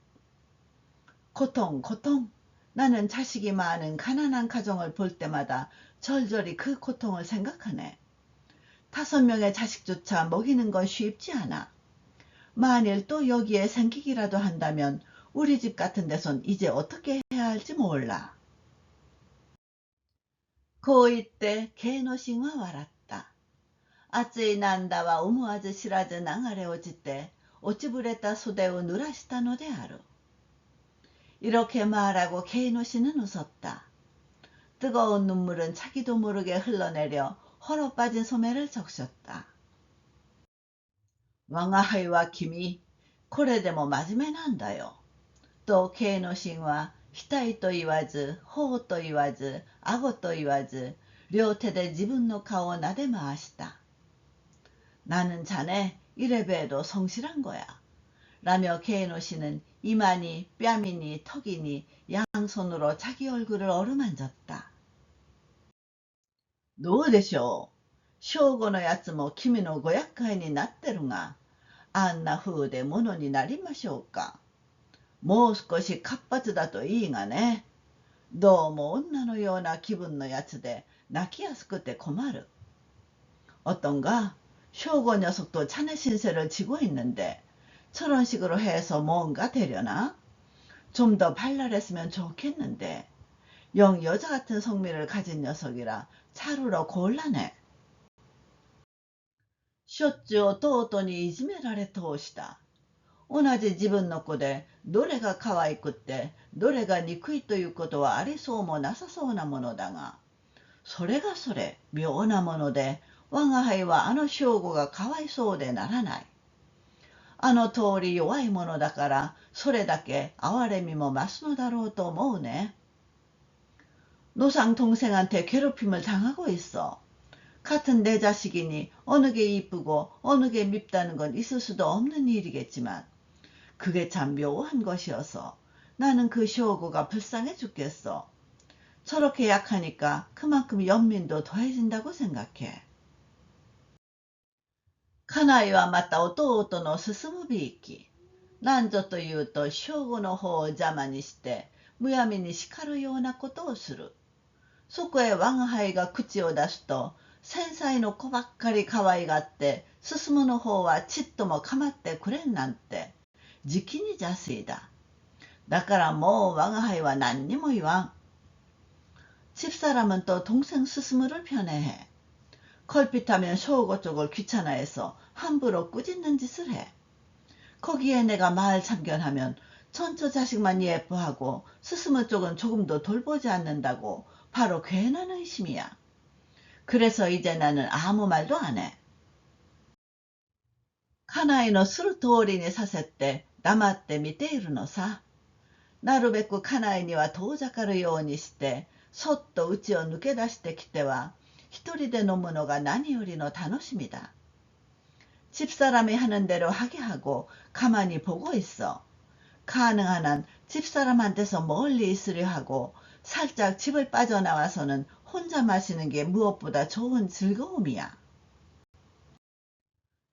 고통. 나는 자식이 많은 가난한 가정을 볼 때마다 절절히 그 고통을 생각하네. 5명의 자식조차 먹이는 건 쉽지 않아. 만일 또 여기에 생기기라도 한다면 우리 집 같은 데선 이제 어떻게 해야 할지 몰라. こう言って芸の神は笑った。暑いなんだは思わず知らず流れ落ちて落ちぶれた袖を濡らしたのである。이렇게 말하고 게이노씨는 웃었다. 뜨거운 눈물은 자기도 모르게 흘러내려 헐어 빠진 소매를 적셨다. 我が輩は君、これでも真面目なんだよ。と慶の神は額と言わず、頬と言わず、顎と言わず、両手で自分の顔を撫で回した。나는 자네 이래봬도 성실한 거야. 라며 케이노 씨는 이마니 뺨이니 턱이니 양손으로 자기 얼굴을 어루만졌다. どうでしょう。正吾のやつも君のご厄介になってるが、あんな風でものになりましょうか。もう少し活発だといいがね。どうも女のような気分のやつで泣きやすくて困る。어떤가? 쇼고 녀석도 자네 신세를 지고 있는데 저런 식으로 해서 뭔가 되려나? 좀 더 발랄했으면 좋겠는데 영 여자 같은 성미를 가진 녀석이라 차루러 곤란해. しょっちゅう弟にいじめられ通した。同じ自分の子でどれが可愛くってどれが憎いということはありそうもなさそうなものだが、それがそれ妙なもので我が輩はあの正吾がかわいそうでならない。あの通り弱いものだからそれだけ哀れみも増すのだろうと思うね。노상 동생한테 괴롭힘을 당하고 있어. 같은 내 자식이니 어느 게 이쁘고 어느 게 밉다는 건 있을 수도 없는 일이겠지만 그게 참 묘한 것이어서 나는 그 쇼고가 불쌍해 죽겠어. 저렇게 약하니까 그만큼 연민도 더해진다고 생각해. 家内はまた弟の進むびいき。なんぞというと正吾の方を邪魔にしてむやみに叱るようなことをする。そこへ我が輩が口を出すと、繊細の子ばっかり可愛がって、進むの方はちっとも構ってくれんなんて、じきに邪推だ。だからもう我が輩は何にも言わん。집사람은 또 동생 스스무를 편애해. 걸핏하면 쇼고쪽을 귀찮아해서 함부로 꾸짖는 짓을 해. 거기에 내가 마을 참견하면 전처 자식만 예뻐하고 스스무 쪽은 조금도 돌보지 않는다고 바로 괜한 의심이야. 그래서 이제 나는 아무 말도 안 해. 카나이노 스루토오리니 사세때 남아때 미테이르노 사. なるべく家内には遠ざかるようにして、そっと家を抜け出してきては、一人で飲むのが何よりの楽しみだ。집사람이 하는 대로 하게 하고 가만히 보고 있어. 가능한 한 집사람한테서 멀리 있으려 하고 살짝 집을 빠져나와서는 혼자 마시는 게 무엇보다 좋은 즐거움이야.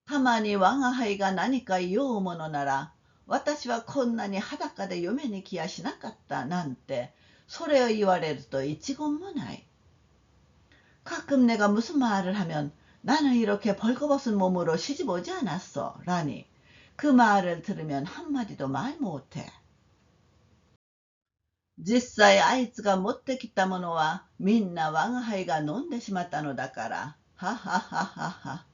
가만히 왕아하이가 나니까 이어오모노나라. 私はこんなに裸で嫁に来やしなかったなんて、それを言われると一言もない。가끔 내가 무슨 말을 하면 나는 이렇게 벌거벗은 몸으로 시집 오지 않았어 라니 그 말을 들으면 한마디도 말 못해. 実際あいつが持ってきたものはみんな我が輩が飲んでしまったのだから、ははははは。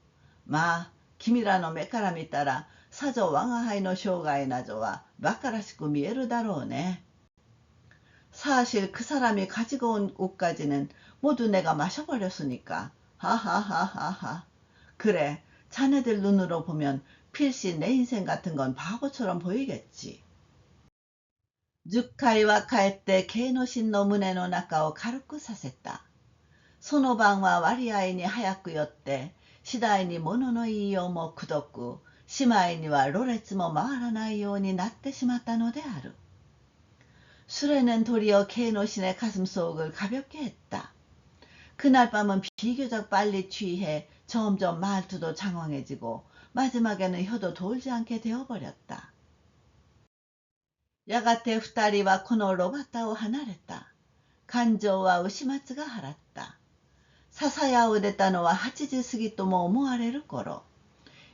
まあ、君らの目から見たらさぞ我が輩の生涯などは馬鹿らしく見えるだろうね。사실 그 사람이 가지고 온 옷까지는 모두 내가 마셔버렸으니까. 하하하하하. 그래, 자네들 눈으로 보면 필시 내 인생 같은 건 바보처럼 보이겠지. 10回は帰って芸の神の胸の中を軽くさせた。その晩は割合に早く酔って、次第に物の言いようもくどく、しまいにはろれつも回らないようになってしまったのである。술에는 도리어 개노신의 가슴속을 가볍게 했다. 그날 밤은 비교적 빨리 취해 점점 말투도 장황해지고 마지막에는 혀도 돌지 않게 되어버렸다. 야가테 후다리와 코노 로바타오 하나랬다. 간조와 우시마츠가 하랐다. 사사야 우데타노와 하치지 스기또 모 오모아레를 거로.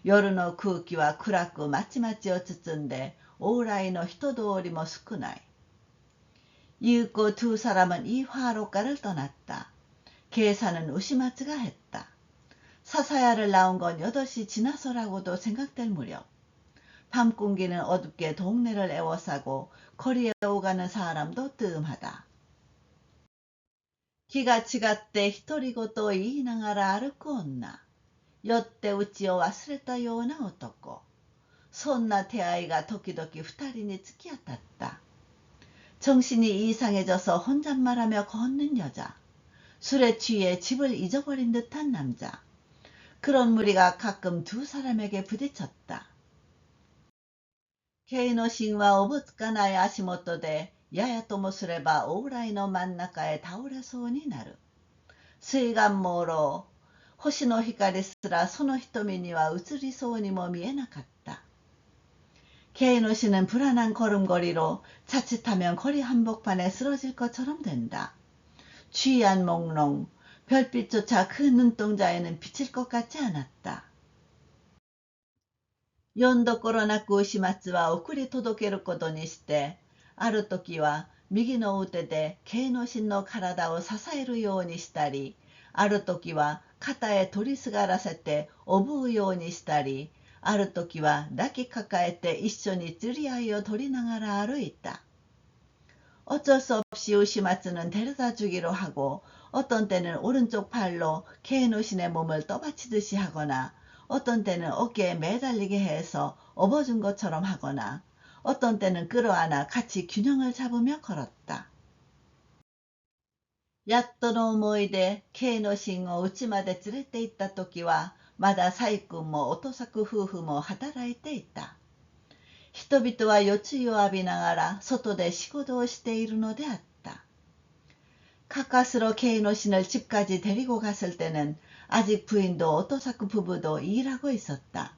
夜の空気は暗くまちまちを包んで往来の人通りも少ない。이윽고 두 사람은 이 화로가를 떠났다. 계산은 우시마츠가 했다. 사사야를 나온 건 8시 지나서라고도 생각될 무렵. 밤공기는 어둡게 동네를 에워싸고 거리에 오가는 사람도 뜸하다. 기가 치갔대 히토리고と言いながら歩く女。酔って家を忘れたような男。そんな手合いが時々二人に突き当たった。 정신이 이상해져서 혼잣말하며 걷는 여자, 술에 취해 집을 잊어버린 듯한 남자, 그런 무리가 가끔 두 사람에게 부딪혔다. 개노신과 오붓가나의 아시모토데 야야토모すれば往来の真ん中へ倒れそうになる。水眼朦朧、星の光すらその瞳には映りそうにも見えなかった。 개노신은 불안한 걸음걸이로 자칫하면 거리 한복판에 쓰러질 것처럼 된다. 취한 몽롱, 별빛조차 그 눈동자에는 비칠 것 같지 않았다. 読んどころなく牛松は送り届けることにして、ある時は右の腕で慶之進の体を支えるようにしたり、ある時は肩へ取りすがらせておぶうようにしたり、ある時は抱きかかえて一緒に釣り合いを取りながら歩いた。어쩔 수 없이 우시마츠는 데려다 주기로 하고 어떤 때는 오른쪽 팔로 케이노신의 몸을 떠받치듯이 하거나 어떤 때는 어깨에 매달리게 해서 업어준 것처럼 하거나 어떤 때는 끌어안아 같이 균형을 잡으며 걸었다. やっとの思いで慶の進を家まで連れて行った時はまだ細君も音作夫婦も働いていた。人々は夜露を浴びながら外で仕事をしているのであった。가까스로 케이노신을 집까지 데리고 갔을 때는 아직 부인도 오토사쿠 부부도 일하고 있었다.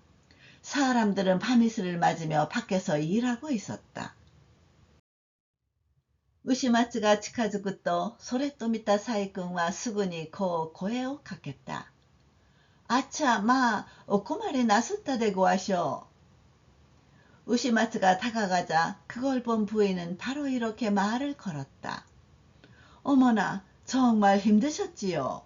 사람들은 밤이슬을 맞으며 밖에서 일하고 있었다. 牛松が近づくと、それと見た細君はすぐにこう声をかけた。あっちゃ、まあ、お困りなすったでごわしょう。牛松が다가가자 그걸 본 부인은 바로 이렇게 말을 걸었다. 어머나, 정말 힘드셨지요.